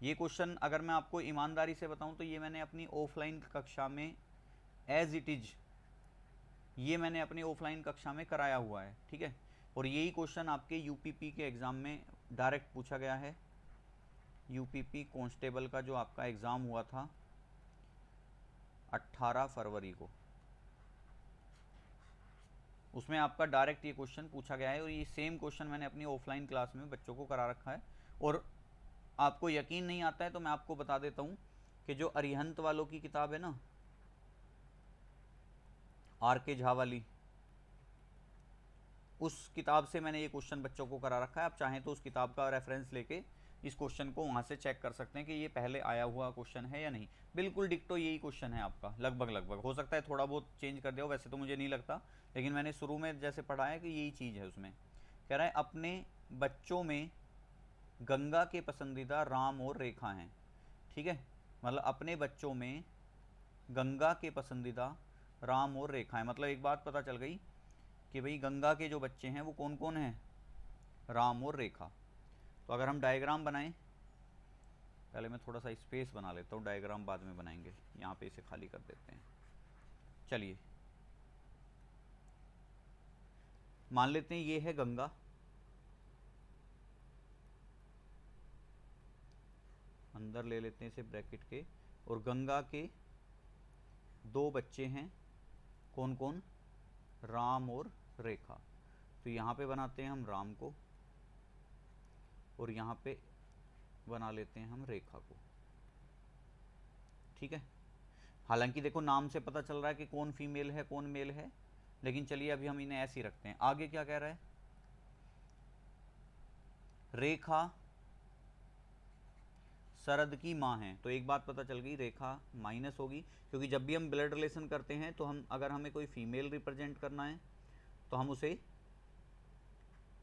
ये क्वेश्चन अगर मैं आपको ईमानदारी से बताऊं तो ये मैंने अपनी ऑफलाइन कक्षा में एज इट इज, ये मैंने अपनी ऑफलाइन कक्षा में कराया हुआ है, ठीक है। और यही क्वेश्चन आपके यूपीपी के एग्ज़ाम में डायरेक्ट पूछा गया है। यूपीपी कांस्टेबल का जो आपका एग्ज़ाम हुआ था 18 फरवरी को, उसमें आपका डायरेक्ट ये क्वेश्चन पूछा गया है। और ये सेम क्वेश्चन मैंने अपनी ऑफलाइन क्लास में बच्चों को करा रखा है। और आपको यकीन नहीं आता है तो मैं आपको बता देता हूँ कि जो अरिहंत वालों की किताब है ना, RK झा वाली, उस किताब से मैंने ये क्वेश्चन बच्चों को करा रखा है। आप चाहें तो उस किताब का रेफरेंस लेके इस क्वेश्चन को वहाँ से चेक कर सकते हैं कि ये पहले आया हुआ क्वेश्चन है या नहीं। बिल्कुल डिक्टो यही क्वेश्चन है आपका, लगभग हो सकता है थोड़ा बहुत चेंज कर दिया हो, वैसे तो मुझे नहीं लगता, लेकिन मैंने शुरू में जैसे पढ़ा है कि यही चीज़ है। उसमें कह रहा है अपने बच्चों में गंगा के पसंदीदा राम और रेखा हैं, ठीक है। मतलब अपने बच्चों में गंगा के पसंदीदा राम और रेखा है, मतलब एक बात पता चल गई कि भाई गंगा के जो बच्चे हैं वो कौन कौन हैं, राम और रेखा। तो अगर हम डायग्राम बनाएं, पहले मैं थोड़ा सा स्पेस बना लेता हूँ, डायग्राम बाद में बनाएंगे, यहाँ पे इसे खाली कर देते हैं। चलिए मान लेते हैं ये है गंगा, अंदर ले लेते हैं इसे ब्रैकेट के, और गंगा के दो बच्चे हैं, कौन कौन, राम और रेखा। तो यहाँ पे बनाते हैं हम राम को और यहाँ पे बना लेते हैं हम रेखा को, ठीक है। हालांकि देखो नाम से पता चल रहा है कि कौन फीमेल है कौन मेल है, लेकिन चलिए अभी हम इन्हें ऐसे ही रखते हैं। आगे क्या कह रहा है, रेखा शरद की माँ है। तो एक बात पता चल गई, रेखा माइनस होगी, क्योंकि जब भी हम ब्लड रिलेशन करते हैं तो हम अगर हमें कोई फीमेल रिप्रेजेंट करना है तो हम उसे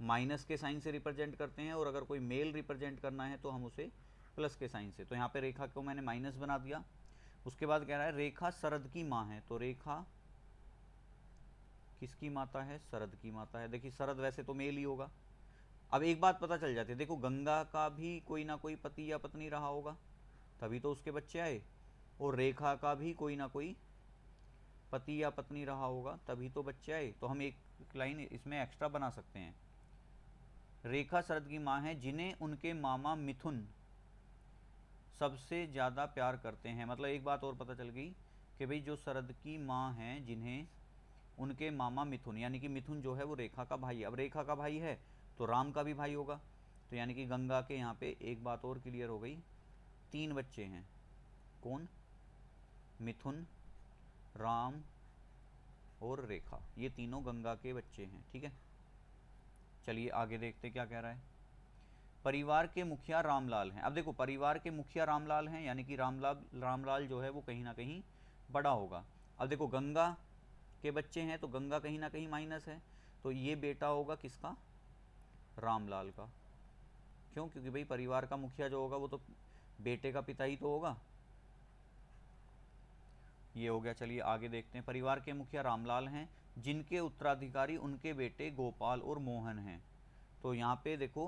माइनस के साइन से रिप्रेजेंट करते हैं, और अगर कोई मेल रिप्रेजेंट करना है तो हम उसे प्लस के साइन से। तो यहाँ पे रेखा को मैंने माइनस बना दिया। उसके बाद कह रहा है रेखा शरद की माँ है, तो रेखा किसकी माता है, शरद की माता है। देखिए शरद वैसे तो मेल ही होगा। अब एक बात पता चल जाती है, देखो गंगा का भी कोई ना कोई पति या पत्नी रहा होगा, तभी तो उसके बच्चे आए, और रेखा का भी कोई ना कोई पति या पत्नी रहा होगा, तभी तो बच्चे आए। तो हम एक लाइन इसमें एक्स्ट्रा बना सकते हैं, रेखा शरद की माँ है जिन्हें उनके मामा मिथुन सबसे ज़्यादा प्यार करते हैं। मतलब एक बात और पता चल गई कि भाई जो शरद की माँ हैं जिन्हें उनके मामा मिथुन, यानी कि मिथुन जो है वो रेखा का भाई है। अब रेखा का भाई है तो राम का भी भाई होगा, तो यानी कि गंगा के यहाँ पे एक बात और क्लियर हो गई, 3 बच्चे हैं, कौन, मिथुन, राम और रेखा, ये तीनों गंगा के बच्चे हैं, ठीक है। चलिए आगे देखते क्या कह रहा है। परिवार के मुखिया रामलाल हैं। अब देखो परिवार के मुखिया रामलाल हैं, यानी कि रामलाल जो है वो कहीं ना कहीं बड़ा होगा। अब देखो गंगा के बच्चे हैं तो गंगा कहीं ना कहीं माइनस है, तो ये बेटा होगा किसका, रामलाल का। क्यों, क्योंकि भाई परिवार का मुखिया जो होगा वो तो बेटे का पिता ही तो होगा। ये हो गया। चलिए आगे देखते हैं। परिवार के मुखिया रामलाल हैं जिनके उत्तराधिकारी उनके बेटे गोपाल और मोहन हैं। तो यहाँ पे देखो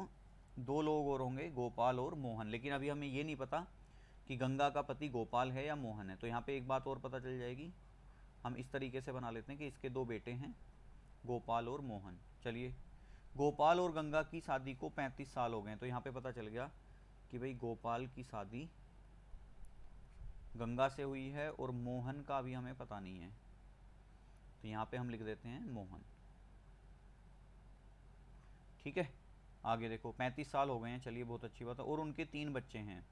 2 लोग और होंगे, गोपाल और मोहन, लेकिन अभी हमें ये नहीं पता कि गंगा का पति गोपाल है या मोहन है। तो यहाँ पे एक बात और पता चल जाएगी, हम इस तरीके से बना लेते हैं कि इसके 2 बेटे हैं, गोपाल और मोहन। चलिए गोपाल और गंगा की शादी को 35 साल हो गए, तो यहाँ पे पता चल गया कि भाई गोपाल की शादी गंगा से हुई है और मोहन का अभी हमें पता नहीं है, तो यहाँ पे हम लिख देते हैं मोहन, ठीक है। आगे देखो 35 साल हो गए हैं, चलिए बहुत अच्छी बात है। और उनके 3 बच्चे हैं,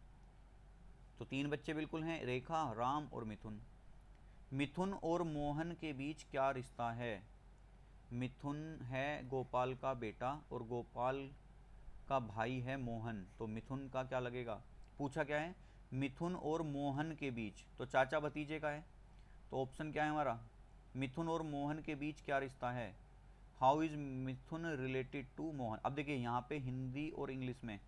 तो 3 बच्चे बिल्कुल हैं, रेखा, राम और मिथुन। मिथुन और मोहन के बीच क्या रिश्ता है, मिथुन है गोपाल का बेटा और गोपाल का भाई है मोहन, तो मिथुन का क्या लगेगा, पूछा क्या है, मिथुन और मोहन के बीच, तो चाचा भतीजे का है, तो ऑप्शन क्या है हमारा, मिथुन और मोहन के बीच क्या रिश्ता है, how is Mithun related to Mohan. अब देखिए यहाँ पे हिंदी और इंग्लिश में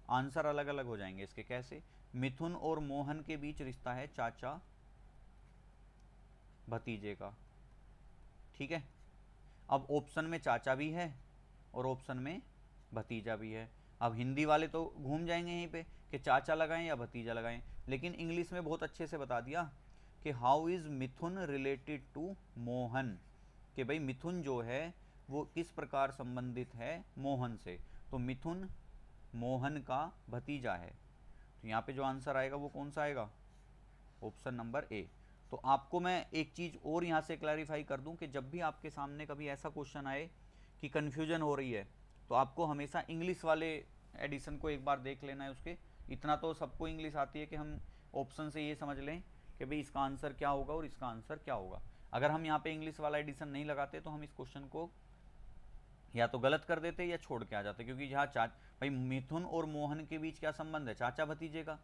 आंसर अलग अलग हो जाएंगे इसके। कैसे, मिथुन और मोहन के बीच रिश्ता है चाचा भतीजे का, ठीक है। अब ऑप्शन में चाचा भी है और ऑप्शन में भतीजा भी है। अब हिंदी वाले तो घूम जाएंगे यहीं पे कि चाचा लगाएं या भतीजा लगाएं, लेकिन इंग्लिश में बहुत अच्छे से बता दिया कि how is Mithun related to Mohan, कि भाई मिथुन जो है वो किस प्रकार संबंधित है मोहन से। तो मिथुन मोहन का भतीजा है। तो यहाँ पे जो आंसर आएगा वो कौन सा आएगा, ऑप्शन नंबर ए। तो आपको मैं एक चीज़ और यहाँ से क्लैरिफाई कर दूं कि जब भी आपके सामने कभी ऐसा क्वेश्चन आए कि कन्फ्यूजन हो रही है, तो आपको हमेशा इंग्लिश वाले एडिशन को एक बार देख लेना है उसके। इतना तो सबको इंग्लिश आती है कि हम ऑप्शन से ये समझ लें कि भाई इसका आंसर क्या होगा और इसका आंसर क्या होगा। अगर हम यहाँ पे इंग्लिश वाला एडिशन नहीं लगाते तो हम इस क्वेश्चन को या तो गलत कर देते या छोड़ के आ जाते, क्योंकि यहाँ भाई मिथुन और मोहन के बीच क्या संबंध है, चाचा भतीजे का।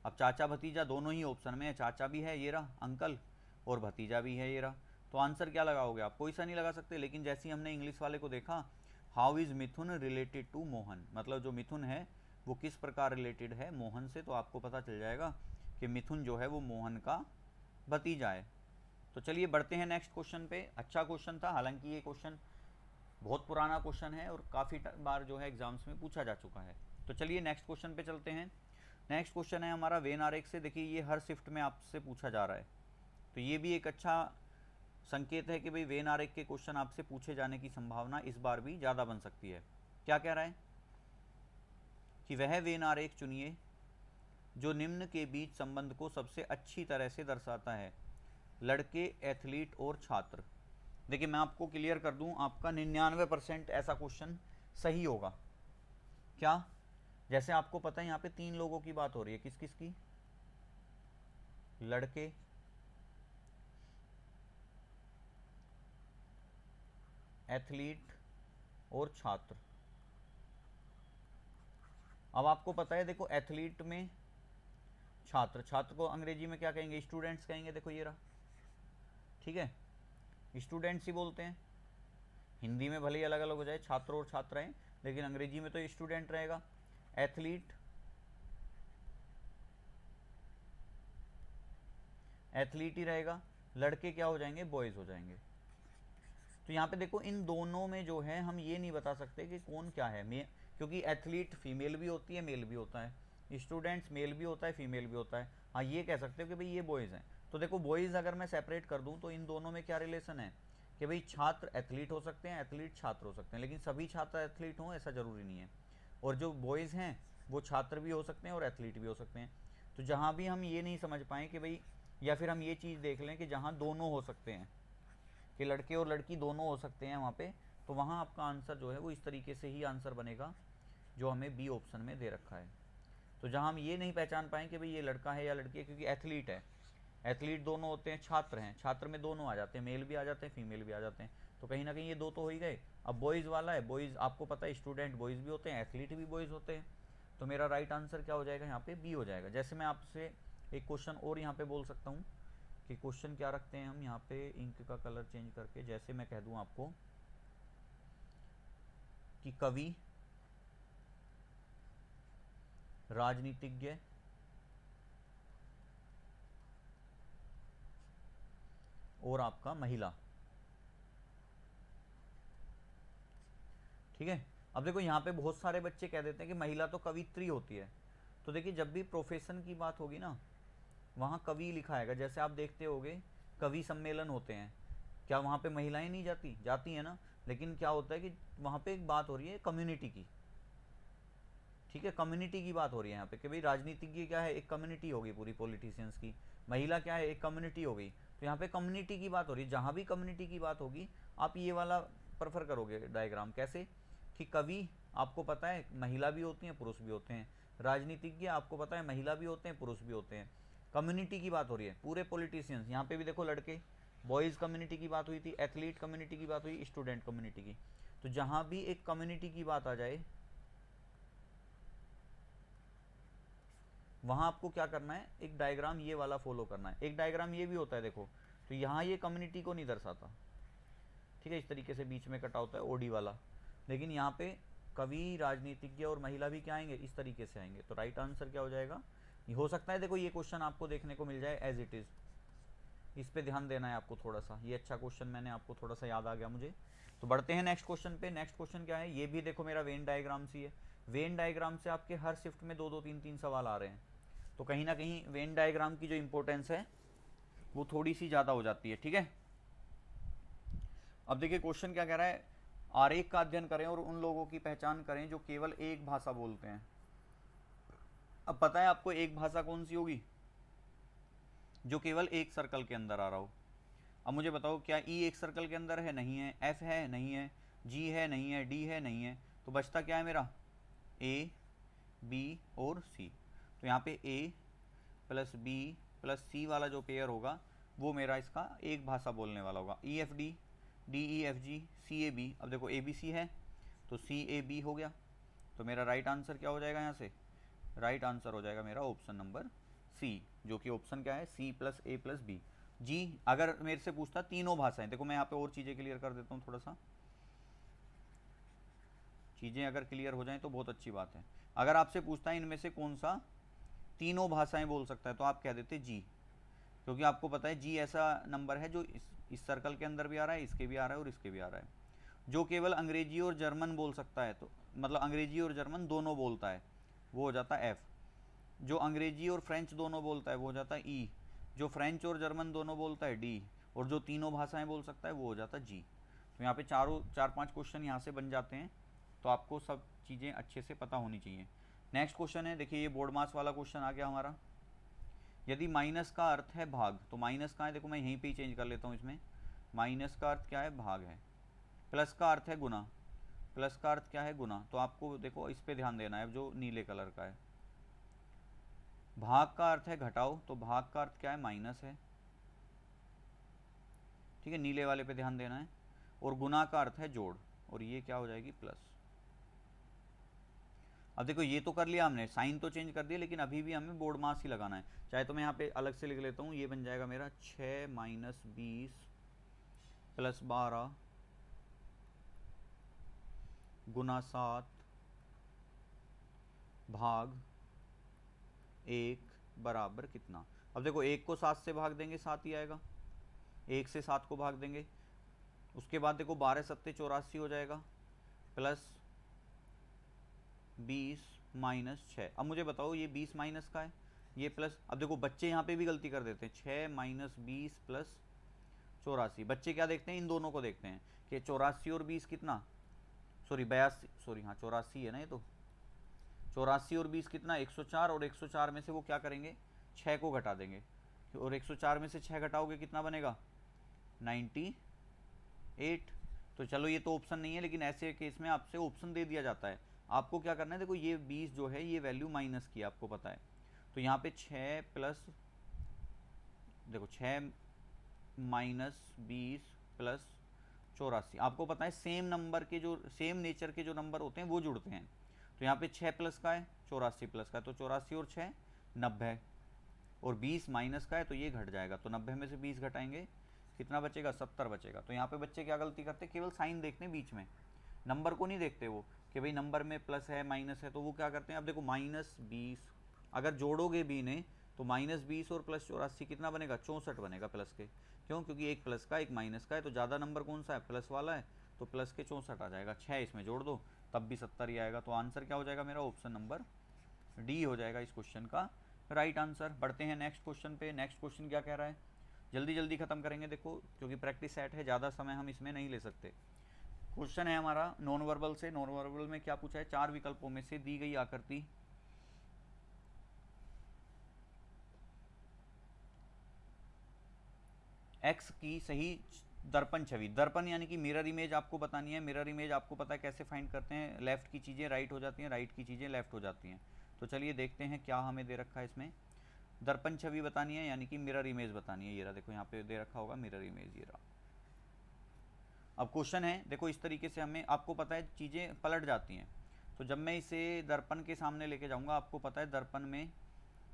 अब चाचा भतीजा दोनों ही ऑप्शन में है, चाचा भी है ये रहा अंकल और भतीजा भी है ये रहा। तो आंसर क्या लगाओगे आप, कोई सा नहीं लगा सकते। लेकिन जैसे ही हमने इंग्लिश वाले को देखा, how is Mithun related to Mohan, मतलब जो मिथुन है वो किस प्रकार रिलेटेड है मोहन से, तो आपको पता चल जाएगा कि मिथुन जो है वो मोहन का भतीजा है। तो चलिए बढ़ते हैं नेक्स्ट क्वेश्चन पे। अच्छा क्वेश्चन था, हालांकि ये क्वेश्चन बहुत पुराना क्वेश्चन है और काफ़ी बार जो है एग्जाम्स में पूछा जा चुका है। तो चलिए नेक्स्ट क्वेश्चन पे चलते हैं। नेक्स्ट क्वेश्चन है हमारा वेन आरेख से। देखिए ये हर शिफ्ट में आपसे पूछा जा रहा है, तो ये भी एक अच्छा संकेत है कि भाई वेन आरेख के क्वेश्चन आपसे पूछे जाने की संभावना इस बार भी ज़्यादा बन सकती है। क्या कह रहा है कि वह वेन आरेख चुनिए जो निम्न के बीच संबंध को सबसे अच्छी तरह से दर्शाता है, लड़के, एथलीट और छात्र। देखिए मैं आपको क्लियर कर दूं, आपका 99% ऐसा क्वेश्चन सही होगा। क्या, जैसे आपको पता है यहाँ पे 3 लोगों की बात हो रही है, किस किस की, लड़के, एथलीट और छात्र। अब आपको पता है, देखो एथलीट में छात्र, छात्र को अंग्रेजी में क्या कहेंगे, स्टूडेंट्स कहेंगे। देखो ये रहा, ठीक है, स्टूडेंट्स ही बोलते हैं। हिंदी में भले ही अलग अलग हो जाए, छात्र और छात्राएं, लेकिन अंग्रेजी में तो स्टूडेंट रहेगा। एथलीट, एथलीट ही रहेगा। लड़के क्या हो जाएंगे, बॉयज हो जाएंगे। तो यहाँ पे देखो इन दोनों में जो है हम ये नहीं बता सकते कि कौन क्या है, क्योंकि एथलीट फीमेल भी होती है मेल भी होता है, स्टूडेंट्स मेल भी होता है फीमेल भी होता है। हाँ ये कह सकते हो कि भाई ये बॉयज़ हैं। तो देखो बॉयज़ अगर मैं सेपरेट कर दूँ तो इन दोनों में क्या रिलेशन है कि भाई छात्र एथलीट हो सकते हैं, एथलीट छात्र हो सकते हैं, लेकिन सभी छात्र एथलीट हों ऐसा ज़रूरी नहीं है। और जो बॉयज़ हैं वो छात्र भी हो सकते हैं और एथलीट भी हो सकते हैं। तो जहाँ भी हम ये नहीं समझ पाएँ कि भाई, या फिर हम ये चीज़ देख लें कि जहाँ दोनों हो सकते हैं, कि लड़के और लड़की दोनों हो सकते हैं वहाँ पे, तो वहाँ आपका आंसर जो है वो इस तरीके से ही आंसर बनेगा जो हमें बी ऑप्शन में दे रखा है। तो जहाँ हम ये नहीं पहचान पाएँ कि भाई ये लड़का है या लड़की है, क्योंकि एथलीट है, एथलीट दोनों होते हैं, छात्र हैं, छात्र में दोनों आ जाते हैं, मेल भी आ जाते हैं फीमेल भी आ जाते हैं। तो कहीं ना कहीं ये दो तो हो ही गए। अब बॉयज़ वाला है, बॉयज़ आपको पता है स्टूडेंट बॉयज़ भी होते हैं, एथलीट भी बॉयज़ होते हैं। तो मेरा राइट आंसर क्या हो जाएगा यहाँ पे, बी हो जाएगा। जैसे मैं आपसे एक क्वेश्चन और यहाँ पे बोल सकता हूँ कि क्वेश्चन क्या रखते हैं हम यहाँ पे, इंक का कलर चेंज करके, जैसे मैं कह दूँ आपको कि कवि, राजनीतिज्ञ और आपका महिला, ठीक है। अब देखो यहाँ पे बहुत सारे बच्चे कह देते हैं कि महिला तो कवित्री होती है। तो देखिए जब भी प्रोफेशन की बात होगी ना, वहाँ कवि लिखा आएगा। जैसे आप देखते होगे कवि सम्मेलन होते हैं, क्या वहाँ पे महिलाएं नहीं जाती, जाती है ना। लेकिन क्या होता है कि वहाँ पे एक बात हो रही है कम्युनिटी की, ठीक है, कम्युनिटी की बात हो रही है यहाँ पे कि भाई राजनीतिज्ञ क्या है, एक कम्युनिटी होगी पूरी पॉलिटिशियंस की, महिला क्या है, एक कम्युनिटी होगी। तो यहाँ पे कम्युनिटी की बात हो रही है। जहाँ भी कम्युनिटी की बात होगी आप ये वाला प्रेफर करोगे डायग्राम। कैसे कि कवि आपको पता है महिला भी होती हैं पुरुष भी होते हैं, राजनीतिज्ञ आपको पता है महिला भी होते हैं पुरुष भी होते हैं। कम्युनिटी की बात हो रही है, पूरे पॉलिटिशियंस। यहाँ पे भी देखो लड़के, बॉयज़ कम्युनिटी की बात हुई थी, एथलीट कम्युनिटी की बात हुई, स्टूडेंट कम्युनिटी की। तो जहाँ भी एक कम्युनिटी की बात आ जाए वहाँ आपको क्या करना है, एक डायग्राम ये वाला फॉलो करना है। एक डायग्राम ये भी होता है देखो, तो यहाँ ये कम्युनिटी को नहीं दर्शाता, ठीक है, इस तरीके से बीच में कटा होता है ओडी वाला, लेकिन यहाँ पे कवि, राजनीतिज्ञ और महिला भी क्या आएंगे, इस तरीके से आएंगे। तो राइट आंसर क्या हो जाएगा, हो सकता है देखो ये क्वेश्चन आपको देखने को मिल जाए एज इट इज़, इस पे ध्यान देना है आपको थोड़ा सा। ये अच्छा क्वेश्चन मैंने आपको थोड़ा सा याद आ गया मुझे। तो बढ़ते हैं नेक्स्ट क्वेश्चन पे। नेक्स्ट क्वेश्चन क्या है, ये भी देखो मेरा वेन डायग्राम से है। वेन डायग्राम से आपके हर शिफ्ट में 2 2 3 3 सवाल आ रहे हैं, तो कहीं ना कहीं वेन डायग्राम की जो इंपॉर्टेंस है वो थोड़ी सी ज़्यादा हो जाती है, ठीक है। अब देखिए क्वेश्चन क्या कह रहा है, आरेख का अध्ययन करें और उन लोगों की पहचान करें जो केवल एक भाषा बोलते हैं। अब पता है आपको एक भाषा कौन सी होगी, जो केवल एक सर्कल के अंदर आ रहा हो। अब मुझे बताओ, क्या ई एक सर्कल के अंदर है, नहीं है, एफ है, नहीं है, जी है, नहीं है, डी है, नहीं है, तो बचता क्या है मेरा, ए, बी और सी। तो यहाँ पे ए प्लस बी प्लस सी वाला जो पेयर होगा वो मेरा इसका एक भाषा बोलने वाला होगा। E F D, D E F G, C A B. अब देखो ए बी सी है तो सी ए बी हो गया, तो मेरा राइट आंसर क्या हो जाएगा, यहाँ से राइट आंसर हो जाएगा मेरा ऑप्शन नंबर सी, जो कि ऑप्शन क्या है, सी प्लस ए प्लस बी। जी अगर मेरे से पूछता तीनों भाषाएं, देखो मैं यहाँ पे और चीज़ें क्लियर कर देता हूँ, थोड़ा सा चीज़ें अगर क्लियर हो जाएं तो बहुत अच्छी बात है। अगर आपसे पूछता है इनमें से कौन सा तीनों भाषाएं बोल सकता है, तो आप कह देते जी, क्योंकि आपको पता है जी ऐसा नंबर है जो इस सर्कल के अंदर भी आ रहा है, इसके भी आ रहा है और इसके भी आ रहा है। जो केवल अंग्रेजी और जर्मन बोल सकता है, तो मतलब अंग्रेजी और जर्मन दोनों बोलता है, वो हो जाता है एफ। जो अंग्रेजी और फ्रेंच दोनों बोलता है वो हो जाता है ई। जो फ्रेंच और जर्मन दोनों बोलता है डी। और जो तीनों भाषाएं बोल सकता है वो हो जाता है जी। तो यहाँ पे 4-5 क्वेश्चन यहाँ से बन जाते हैं, तो आपको सब चीज़ें अच्छे से पता होनी चाहिए। नेक्स्ट क्वेश्चन है, देखिए ये बोर्ड मास वाला क्वेश्चन आ गया हमारा। यदि माइनस का अर्थ है भाग, तो माइनस का है, देखो मैं यहीं पे ही चेंज कर लेता हूँ इसमें, माइनस का अर्थ क्या है, भाग है। प्लस का अर्थ है गुना, प्लस का अर्थ क्या है, गुना। तो आपको देखो इस पे ध्यान देना है जो नीले कलर का है। भाग का अर्थ है घटाओ, तो भाग का अर्थ क्या है, माइनस है, ठीक है, नीले वाले पे ध्यान देना है। और गुना का अर्थ है जोड़, और ये क्या हो जाएगी, प्लस। अब देखो ये तो कर लिया हमने, साइन तो चेंज कर दिया, लेकिन अभी भी हमें बोर्ड मास ही लगाना है। चाहे तो मैं यहाँ पे अलग से लिख लेता हूँ, ये बन जाएगा मेरा 6 माइनस 20 प्लस 12 गुना 7 भाग 1 बराबर कितना। अब देखो 1 को 7 से भाग देंगे 7 ही आएगा, 1 से 7 को भाग देंगे, उसके बाद देखो 12 सत्ते 84 हो जाएगा, प्लस 20 माइनस 6। अब मुझे बताओ ये 20 माइनस का है, ये प्लस। अब देखो बच्चे यहाँ पे भी गलती कर देते हैं, 6 माइनस 20 प्लस 84। बच्चे क्या देखते हैं, इन दोनों को देखते हैं कि 84 और 20 कितना, सॉरी 82, सॉरी हाँ 84 है ना ये, तो 84 और 20 कितना, 104। और 104 में से वो क्या करेंगे, 6 को घटा देंगे, और 104 में से 6 घटाओगे कितना बनेगा, 98। तो चलो ये तो ऑप्शन नहीं है, लेकिन ऐसे केस में आपसे ऑप्शन दे दिया जाता है। आपको क्या करना है, देखो ये 20 जो है ये वैल्यू माइनस की आपको पता है, तो यहाँ पे 6 प्लस, देखो 6 माइनस 20 प्लस 84। आपको पता है सेम नंबर के जो सेम नेचर के जो नंबर होते हैं वो जुड़ते हैं। तो यहाँ पे 6 प्लस का है, 84 प्लस का है, तो 84 और 6 90, और 20 माइनस का है तो ये घट जाएगा, तो 90 में से 20 घटाएंगे कितना बचेगा, 70 बचेगा। तो यहाँ पे बच्चे क्या गलती करते हैं, केवल साइन देखते हैं बीच में, नंबर को नहीं देखते वो कि भाई नंबर में प्लस है माइनस है, तो वो क्या करते हैं। अब देखो माइनस 20 अगर जोड़ोगे भी ने तो माइनस 20 और प्लस 84 कितना बनेगा, 64 बनेगा प्लस के। क्यों, क्योंकि एक प्लस का एक माइनस का है, तो ज़्यादा नंबर कौन सा है, प्लस वाला है, तो प्लस के 64 आ जाएगा। 6 इसमें जोड़ दो तब भी 70 ही आएगा। तो आंसर क्या हो जाएगा मेरा, ऑप्शन नंबर डी हो जाएगा इस क्वेश्चन का राइट आंसर। बढ़ते हैं नेक्स्ट क्वेश्चन पे। नेक्स्ट क्वेश्चन क्या कह रहा है, जल्दी जल्दी खत्म करेंगे देखो, क्योंकि प्रैक्टिस सेट है, ज़्यादा समय हम इसमें नहीं ले सकते। क्वेश्चन है हमारा नॉन वर्बल से। नॉन वर्बल में क्या पूछा है, 4 विकल्पों में से दी गई आकृति एक्स की सही दर्पण छवि, दर्पण यानी कि मिरर इमेज आपको बतानी है। मिरर इमेज आपको पता है कैसे फाइंड करते हैं, लेफ्ट की चीज़ें राइट हो जाती हैं, राइट की चीज़ें लेफ्ट हो जाती हैं। तो चलिए देखते हैं क्या हमें दे रखा है इसमें। दर्पण छवि बतानी है, यानी कि मिरर इमेज बतानी है। ये रहा, देखो यहाँ पे दे रखा होगा मिरर इमेज, ये रहा। अब क्वेश्चन है देखो इस तरीके से, हमें आपको पता है चीज़ें पलट जाती हैं। तो जब मैं इसे दर्पण के सामने लेके जाऊँगा, आपको पता है दर्पण में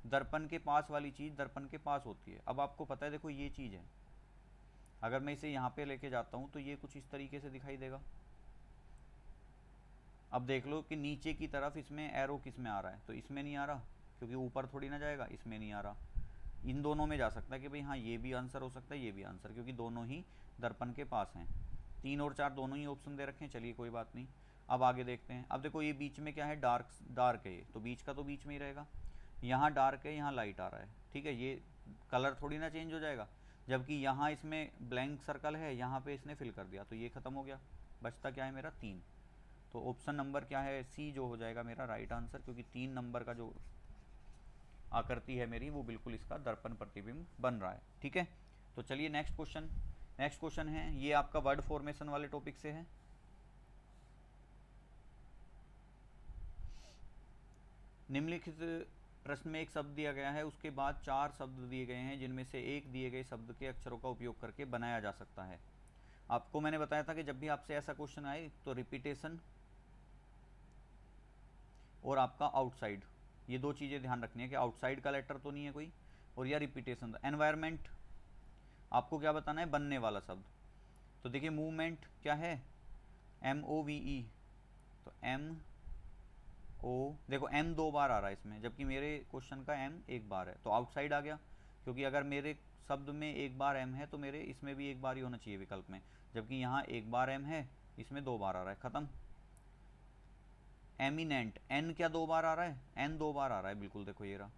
दर्पण के पास वाली चीज़ दर्पण के पास होती है। अब आपको पता है, देखो ये चीज़ है, अगर मैं इसे यहाँ पे लेके जाता हूँ तो ये कुछ इस तरीके से दिखाई देगा। अब देख लो कि नीचे की तरफ इसमें एरो किस में आ रहा है, तो इसमें नहीं आ रहा क्योंकि ऊपर थोड़ी ना जाएगा, इसमें नहीं आ रहा। इन दोनों में जा सकता है कि भाई हाँ ये भी आंसर हो सकता है, ये भी आंसर, क्योंकि दोनों ही दर्पण के पास हैं। 3 और 4 दोनों ही ऑप्शन दे रखे हैं, चलिए कोई बात नहीं। अब आगे देखते हैं। अब देखो ये बीच में क्या है, डार्क है ये, तो बीच का तो बीच में ही रहेगा। यहाँ डार्क है, यहाँ लाइट आ रहा है, ठीक है, ये कलर थोड़ी ना चेंज हो जाएगा। जबकि यहाँ इसमें ब्लैंक सर्कल है, यहाँ पे इसने फिल कर दिया, तो ये खत्म हो गया। बचता क्या है मेरा, 3। तो ऑप्शन नंबर क्या है, सी जो हो जाएगा मेरा राइट आंसर, क्योंकि 3 नंबर का जो आकृति है मेरी वो बिल्कुल इसका दर्पण प्रतिबिंब बन रहा है। ठीक है, तो चलिए नेक्स्ट क्वेश्चन है, ये आपका वर्ड फॉर्मेशन वाले टॉपिक से है। निम्नलिखित प्रश्न में एक शब्द दिया गया है, उसके बाद 4 शब्द दिए गए हैं, जिनमें से एक दिए गए शब्द के अक्षरों का उपयोग करके बनाया जा सकता है। आपको मैंने बताया था कि जब भी आपसे ऐसा क्वेश्चन आए तो रिपीटेशन और आपका आउटसाइड, ये 2 चीज़ें ध्यान रखनी है कि आउटसाइड का लेटर तो नहीं है कोई, और या रिपीटेशन। एनवायरनमेंट आपको क्या बताना है, बनने वाला शब्द। तो देखिए मूवमेंट क्या है, MOVE, तो MO, देखो M 2 बार आ रहा है इसमें, जबकि मेरे क्वेश्चन का M 1 बार है, तो आउटसाइड आ गया। क्योंकि अगर मेरे शब्द में 1 बार M है तो मेरे इसमें भी 1 बार ही होना चाहिए विकल्प में, जबकि यहाँ 1 बार M है, इसमें 2 बार आ रहा है, खत्म। एमिनेंट, N क्या 2 बार आ रहा है, N 2 बार आ रहा है, बिल्कुल देखो ये रहा,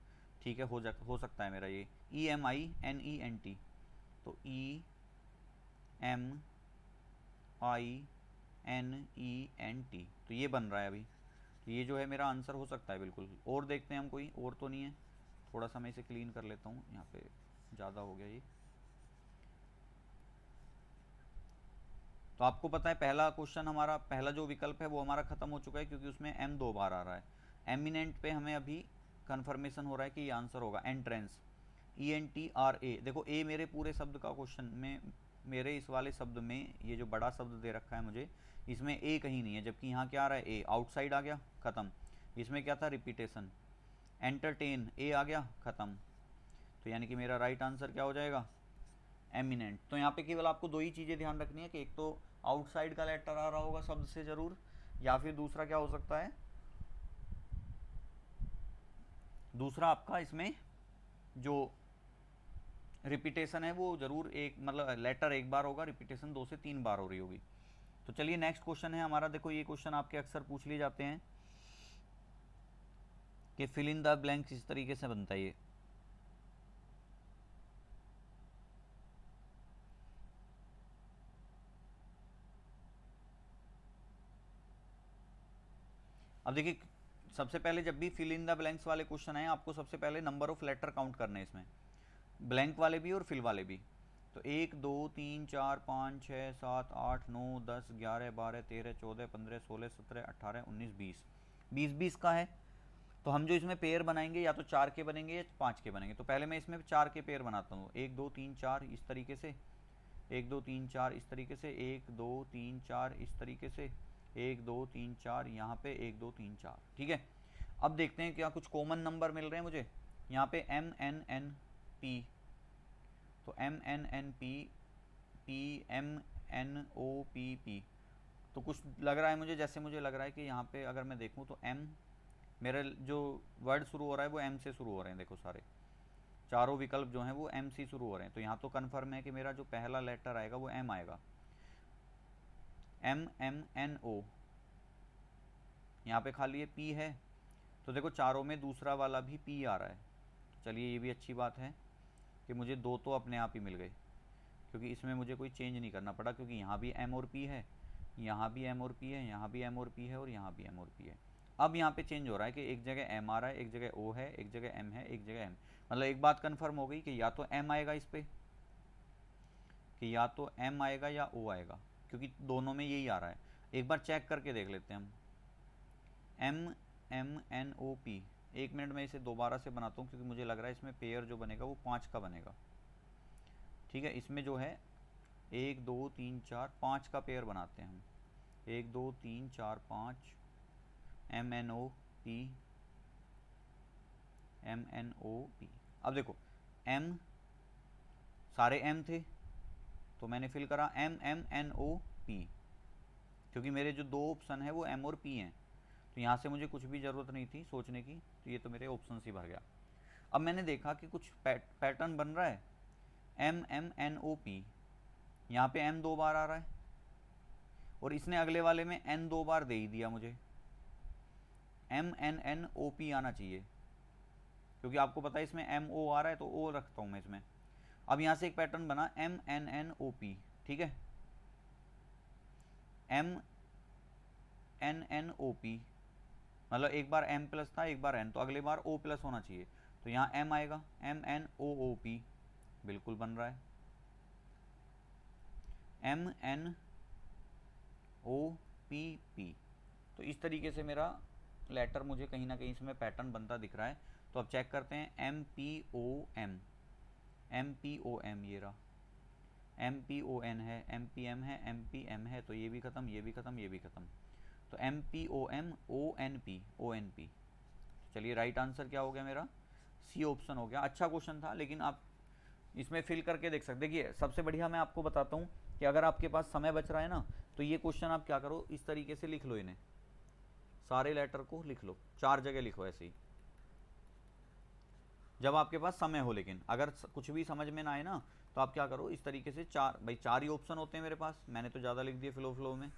ठीक है, हो सकता है मेरा ये EMINENT, तो EMINENT, तो ये बन रहा है अभी, तो ये जो है मेरा आंसर हो सकता है बिल्कुल। और देखते हैं हम, कोई और तो नहीं है, थोड़ा सा मैं इसे क्लीन कर लेता हूँ, यहाँ पे ज़्यादा हो गया ये। तो आपको पता है पहला क्वेश्चन हमारा, पहला जो विकल्प है वो हमारा खत्म हो चुका है, क्योंकि उसमें M 2 बार आ रहा है। एमिनेंट पे हमें अभी कंफर्मेशन हो रहा है कि ये आंसर होगा एंट्रेंस, ENTRA। देखो ए मेरे पूरे शब्द का क्वेश्चन में, मेरे इस वाले शब्द में ये जो बड़ा शब्द दे रखा है मुझे, इसमें ए कहीं नहीं है, जबकि यहाँ क्या आ रहा है, ए आउटसाइड आ गया, खत्म। इसमें क्या था, रिपीटेशन। एंटरटेन, ए आ गया, खत्म। तो यानी कि मेरा राइट आंसर क्या हो जाएगा, एमिनेंट। तो यहाँ पे केवल आपको 2 ही चीज़ें ध्यान रखनी है कि एक तो आउटसाइड का लेटर आ रहा होगा शब्द से जरूर, या फिर दूसरा क्या हो सकता है, दूसरा आपका इसमें जो रिपीटेशन है वो जरूर एक, मतलब लेटर 1 बार होगा, रिपीटेशन 2 से 3 बार हो रही होगी। तो चलिए नेक्स्ट क्वेश्चन है हमारा। देखो ये क्वेश्चन आपके अक्सर पूछ लिए जाते हैं कि फिल इन द ब्लैंक्स इस तरीके से बनता है ये। अब देखिए सबसे पहले जब भी फिल इन द ब्लैंक्स वाले क्वेश्चन आए, आपको सबसे पहले नंबर ऑफ लेटर काउंट करने हैं इसमें, ब्लैंक वाले भी और फिल वाले भी। तो 1 2 3 4 5 6 7 8 9 10 11 12 13 14 15 16 17 18 19 20, 20 का है। तो हम जो इसमें पेयर बनाएंगे या तो 4 के बनेंगे या 5 के बनेंगे। तो पहले मैं इसमें 4 के पेयर बनाता हूँ, 1 2 3 4 इस तरीके से, 1 2 3 4 इस तरीके से, 1 2 3 4 इस तरीके से, 1 2 3 4 यहाँ पे 1 2 3 4, ठीक है। अब देखते हैं क्या कुछ कॉमन नंबर मिल रहे हैं मुझे। यहाँ पे MNNP, तो MNNP, PMNOPP, तो कुछ लग रहा है मुझे, जैसे मुझे लग रहा है कि यहाँ पे अगर मैं देखूँ तो M, मेरा जो वर्ड शुरू हो रहा है वो M से शुरू हो रहे हैं। देखो सारे चारों विकल्प जो हैं वो M से शुरू हो रहे हैं, तो यहाँ तो कन्फर्म है कि मेरा जो पहला लेटर आएगा वो M आएगा। MMNO, यहाँ पे खाली ये P है, तो देखो चारों में दूसरा वाला भी P आ रहा है। चलिए ये भी अच्छी बात है कि मुझे 2 तो अपने आप ही मिल गए, क्योंकि इसमें मुझे कोई चेंज नहीं करना पड़ा, क्योंकि यहाँ भी M और P है, यहाँ भी M और P है, यहाँ भी M और P है, और यहाँ भी M और P है। अब यहाँ पे चेंज हो रहा है कि एक जगह M आ रहा है, एक जगह O है, एक जगह M है, एक जगह M, मतलब एक बात कंफर्म हो गई कि या तो M आएगा इस पे, कि या तो M आएगा या O आएगा, क्योंकि दोनों में यही आ रहा है। एक बार चेक करके देख लेते हैं हम। MMNOP, 1 मिनट में इसे दोबारा से बनाता हूँ, क्योंकि मुझे लग रहा है इसमें पेयर जो बनेगा वो 5 का बनेगा, ठीक है। इसमें जो है 1 2 3 4 5 का पेयर बनाते हैं हम, 1 2 3 4 5, MNOP MNOP। अब देखो M सारे M थे तो मैंने फिल करा MMNOP, क्योंकि मेरे जो दो ऑप्शन है वो M और P हैं, तो यहाँ से मुझे कुछ भी ज़रूरत नहीं थी सोचने की, तो ये तो मेरे ऑप्शन ही भर गया। अब मैंने देखा कि कुछ पैटर्न बन रहा है MMNOP, यहाँ पे M 2 बार आ रहा है और इसने अगले वाले में N 2 बार दे ही दिया मुझे, MNNOP आना चाहिए, क्योंकि आपको पता है इसमें MO आ रहा है तो O रखता हूँ मैं इसमें। अब यहाँ से एक पैटर्न बना MNNOP, ठीक है, MNNOP मतलब एक बार M प्लस था एक बार N, तो अगले बार O प्लस होना चाहिए, तो यहाँ M आएगा, MNOOP बिल्कुल बन रहा है, MNOPP। तो इस तरीके से मेरा लेटर मुझे कहीं ना कहीं इसमें पैटर्न बनता दिख रहा है। तो अब चेक करते हैं MPOM, MPOM ये रहा, MPON है, MPM है, MPM है, तो ये भी खत्म ये भी खत्म ये भी खत्म, तो MPOM ONP। चलिए राइट आंसर क्या हो गया मेरा, सी ऑप्शन हो गया। अच्छा क्वेश्चन था, लेकिन आप इसमें फिल करके देख सकते। देखिए सबसे बढ़िया मैं आपको बताता हूँ कि अगर आपके पास समय बच रहा है ना, तो ये क्वेश्चन आप क्या करो, इस तरीके से लिख लो, इन्हें सारे लेटर को लिख लो, 4 जगह लिखो ऐसे ही, जब आपके पास समय हो। लेकिन अगर कुछ भी समझ में ना आए ना, तो आप क्या करो, इस तरीके से 4, भाई 4 ही ऑप्शन होते हैं मेरे पास, मैंने तो ज़्यादा लिख दिए फ्लो में,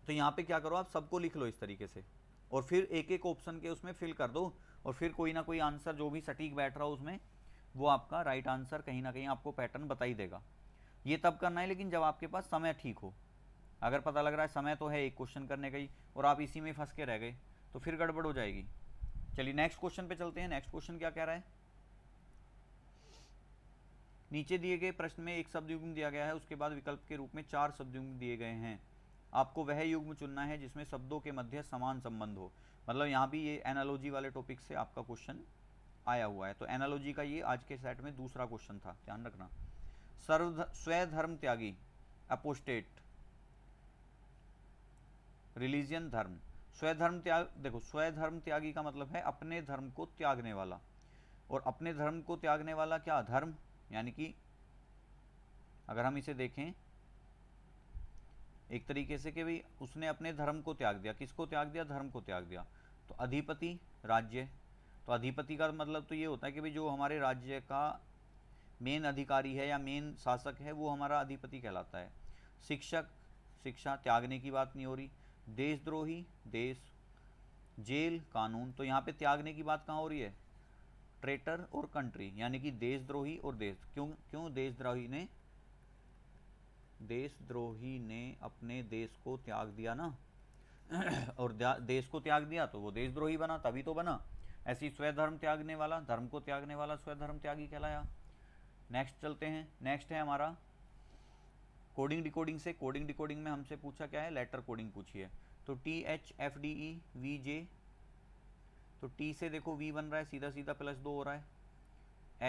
तो यहाँ पे क्या करो, आप सबको लिख लो इस तरीके से, और फिर एक एक ऑप्शन के उसमें फिल कर दो, और फिर कोई ना कोई आंसर जो भी सटीक बैठ रहा हो उसमें, वो आपका राइट आंसर कहीं ना कहीं आपको पैटर्न बता ही देगा। ये तब करना है लेकिन जब आपके पास समय ठीक हो। अगर पता लग रहा है समय तो है एक क्वेश्चन करने का ही और आप इसी में फंस के रह गए, तो फिर गड़बड़ हो जाएगी। चलिए नेक्स्ट क्वेश्चन पे चलते हैं। नेक्स्ट क्वेश्चन क्या कह रहा है, नीचे दिए गए प्रश्न में एक शब्द युग्म दिया गया है, उसके बाद विकल्प के रूप में 4 शब्द युग्म दिए गए हैं। आपको वह युग्म चुनना है जिसमें शब्दों के मध्य समान संबंध हो। मतलब यहाँ भी ये एनालॉजी वाले टॉपिक से आपका क्वेश्चन आया हुआ है, तो एनालॉजी का ये आज के सेट में दूसरा क्वेश्चन था, ध्यान रखना। स्वधर्म त्यागी, अपोस्टेट, रिलीजियन धर्म, स्वधर्म त्याग। देखो स्वधर्म त्यागी का मतलब है अपने धर्म को त्यागने वाला, और अपने धर्म को त्यागने वाला क्या धर्म, यानी कि अगर हम इसे देखें एक तरीके से कि भाई उसने अपने धर्म को त्याग दिया, किसको त्याग दिया, धर्म को त्याग दिया। तो अधिपति राज्य, तो अधिपति का मतलब तो ये होता है कि भाई जो हमारे राज्य का मेन अधिकारी है या मेन शासक है वो हमारा अधिपति कहलाता है। शिक्षक, शिक्षा, त्यागने की बात नहीं हो रही। देशद्रोही, देश, जेल, कानून, तो यहाँ पे त्यागने की बात कहाँ हो रही है, ट्रेटर और कंट्री, यानी कि देशद्रोही और देश। क्यों देशद्रोही ने अपने देश को त्याग दिया ना और देश को त्याग दिया तो वो देशद्रोही बना, तभी तो बना। ऐसी स्वधर्म त्यागने वाला, धर्म को त्यागने वाला स्वधर्म त्यागी कहलाया। नेक्स्ट चलते हैं। नेक्स्ट है हमारा कोडिंग डिकोडिंग से। कोडिंग डिकोडिंग में हमसे पूछा क्या है, लेटर कोडिंग पूछी है। तो THFDEVJ, तो T से देखो V बन रहा है, सीधा सीधा +2 हो रहा है।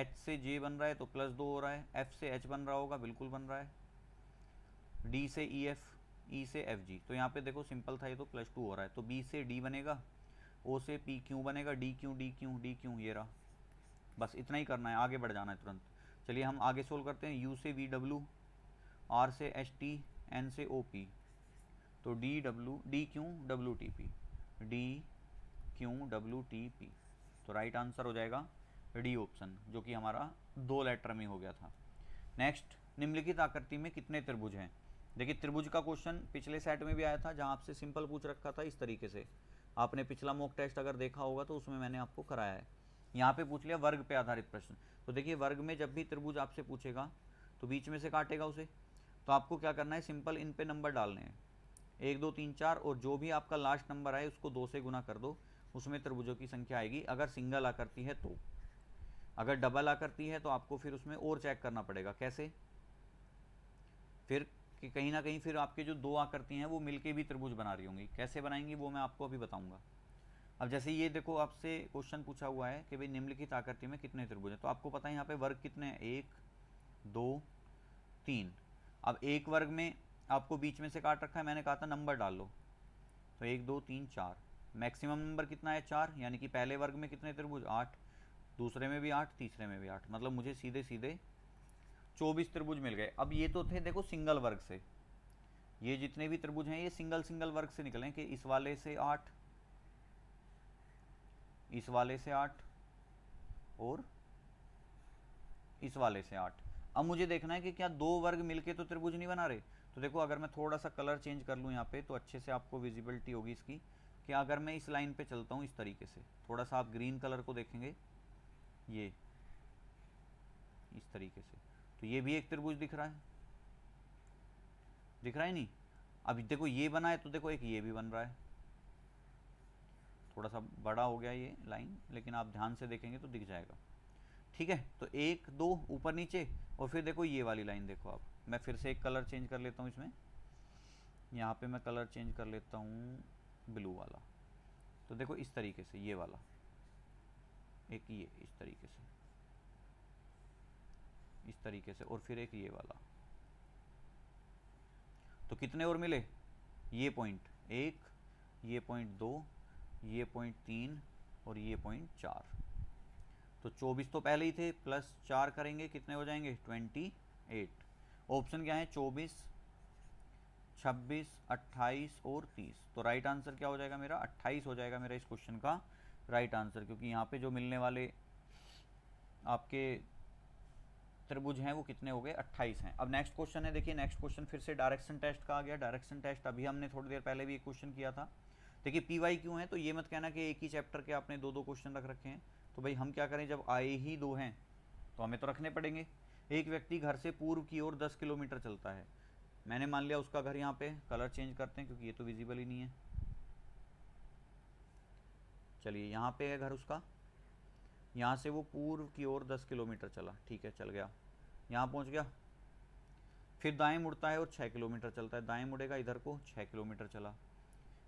H से J बन रहा है तो +2 हो रहा है। F से H बन रहा होगा, बिल्कुल बन रहा है। D से EF, E से FG, तो यहाँ पे देखो सिंपल था ये, तो +2 हो रहा है। तो B से D बनेगा, O से PQ बनेगा, DQ, ये रहा। बस इतना ही करना है, आगे बढ़ जाना है तुरंत। चलिए हम आगे सोल्व करते हैं। U से VW, R से ST, N से OP, तो DQWTP, तो राइट आंसर हो जाएगा डी ऑप्शन, जो कि हमारा 2 लेटर में हो गया था। नेक्स्ट, निम्नलिखित आकृति में कितने त्रिभुज हैं। देखिए त्रिभुज का क्वेश्चन पिछले सेट में भी आया था, जहां आपसे सिंपल पूछ रखा था इस तरीके से। आपने पिछला मॉक टेस्ट अगर देखा होगा तो उसमें मैंने आपको कराया है। यहाँ पे पूछ लिया वर्ग पे आधारित प्रश्न। तो देखिए वर्ग में जब भी त्रिभुज आपसे पूछेगा तो बीच में से काटेगा उसे, तो आपको क्या करना है, सिंपल इन पे नंबर डालने हैं, 1 2 3 4, और जो भी आपका लास्ट नंबर आए उसको 2 से गुना कर दो, उसमें त्रिभुजों की संख्या आएगी। अगर सिंगल आकृति है तो, अगर डबल आकृति है तो आपको फिर उसमें और चेक करना पड़ेगा। कैसे, फिर कि कहीं ना कहीं फिर आपके जो 2 आकृति हैं वो मिलके भी त्रिभुज बना रही होंगी। कैसे बनाएंगी वो मैं आपको अभी बताऊंगा। अब जैसे ये देखो आपसे क्वेश्चन पूछा हुआ है कि भाई निम्नलिखित आकृति में कितने त्रिभुज हैं, तो आपको पता है यहाँ पे वर्ग कितने हैं, 1 2 3। अब एक वर्ग में आपको बीच में से काट रखा है, मैंने कहा था नंबर डाल लो, तो 1 2 3 4, मैक्सिमम नंबर कितना है 4, यानी कि पहले वर्ग में कितने त्रिभुज 8, दूसरे में भी 8, तीसरे में भी 8, मतलब मुझे सीधे सीधे 24 त्रिभुज मिल गए। अब ये तो थे देखो सिंगल वर्ग से, ये जितने भी त्रिभुज हैं ये सिंगल वर्ग से निकले कि इस वाले से 8, इस वाले से 8 और इस वाले से 8। अब मुझे देखना है कि क्या दो वर्ग मिलके तो त्रिभुज नहीं बना रहे। तो देखो अगर मैं थोड़ा सा कलर चेंज कर लूँ यहाँ पे तो अच्छे से आपको विजिबिलिटी होगी इसकी, कि अगर मैं इस लाइन पे चलता हूँ इस तरीके से, थोड़ा सा आप ग्रीन कलर को देखेंगे, ये इस तरीके से, तो ये भी एक त्रिभुज दिख रहा है, दिख रहा है नहीं। अभी देखो ये बना है तो देखो एक ये भी बन रहा है, थोड़ा सा बड़ा हो गया ये लाइन, लेकिन आप ध्यान से देखेंगे तो दिख जाएगा। ठीक है, तो 1 2 ऊपर नीचे, और फिर देखो ये वाली लाइन देखो आप, मैं फिर से एक कलर चेंज कर लेता हूँ इसमें, यहाँ पे मैं कलर चेंज कर लेता हूँ ब्लू वाला, तो देखो इस तरीके से ये वाला, एक ये इस तरीके से, इस तरीके से, और फिर एक ये वाला। तो कितने और मिले, ये पॉइंट 1, ये पॉइंट 2, ये पॉइंट 3 और ये पॉइंट 4। तो 24 तो पहले ही थे, प्लस 4 करेंगे कितने हो जाएंगे 28। ऑप्शन क्या है 24, 26, 28 और 30। तो राइट आंसर क्या हो जाएगा मेरा 28 हो जाएगा मेरा इस क्वेश्चन का राइट आंसर, क्योंकि यहाँ पे जो मिलने वाले आपके त्रिभुज हैं वो कितने हो गए 28 हैं। अब नेक्स्ट क्वेश्चन है, देखिए नेक्स्ट क्वेश्चन फिर से डायरेक्शन टेस्ट का आ गया। डायरेक्शन टेस्ट अभी हमने थोड़ी देर पहले भी एक क्वेश्चन किया था। देखिए PY क्यों है, तो ये मत कहना कि एक ही चैप्टर के आपने दो क्वेश्चन रख रखे हैं। तो भाई हम क्या करें, जब आए ही दो हैं तो हमें तो रखने पड़ेंगे। एक व्यक्ति घर से पूर्व की ओर 10 किलोमीटर चलता है, मैंने मान लिया उसका घर यहाँ पे, कलर चेंज करते हैं क्योंकि ये तो विजिबल ही नहीं है। चलिए यहाँ पे है घर उसका, यहाँ से वो पूर्व की ओर 10 किलोमीटर चला, ठीक है चल गया, यहाँ पहुँच गया। फिर दाएं मुड़ता है और 6 किलोमीटर चलता है, दाएं मुड़ेगा इधर को 6 किलोमीटर चला।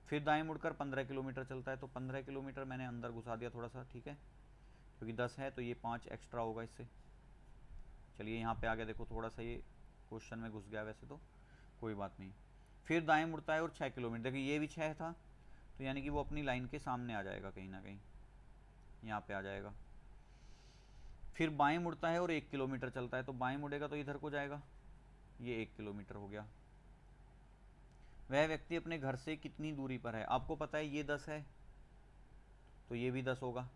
फिर दाएं मुड़कर 15 किलोमीटर चलता है, तो 15 किलोमीटर मैंने अंदर घुसा दिया थोड़ा सा, ठीक है, क्योंकि 10 है तो ये 5 एक्स्ट्रा होगा इससे। चलिए यहाँ पे आ गया, देखो थोड़ा सा ये क्वेश्चन में घुस गया, वैसे तो कोई बात नहीं। फिर दाएं मुड़ता है और 6 किलोमीटर, देखिए ये भी 6 था, तो यानी कि वो अपनी लाइन के सामने आ जाएगा कहीं ना कहीं, यहाँ पे आ जाएगा। फिर बाएं मुड़ता है और 1 किलोमीटर चलता है, तो बाएं मुड़ेगा तो इधर को जाएगा, ये 1 किलोमीटर हो गया। वह व्यक्ति अपने घर से कितनी दूरी पर है, आपको पता है ये 10 है तो ये भी 10 होगा,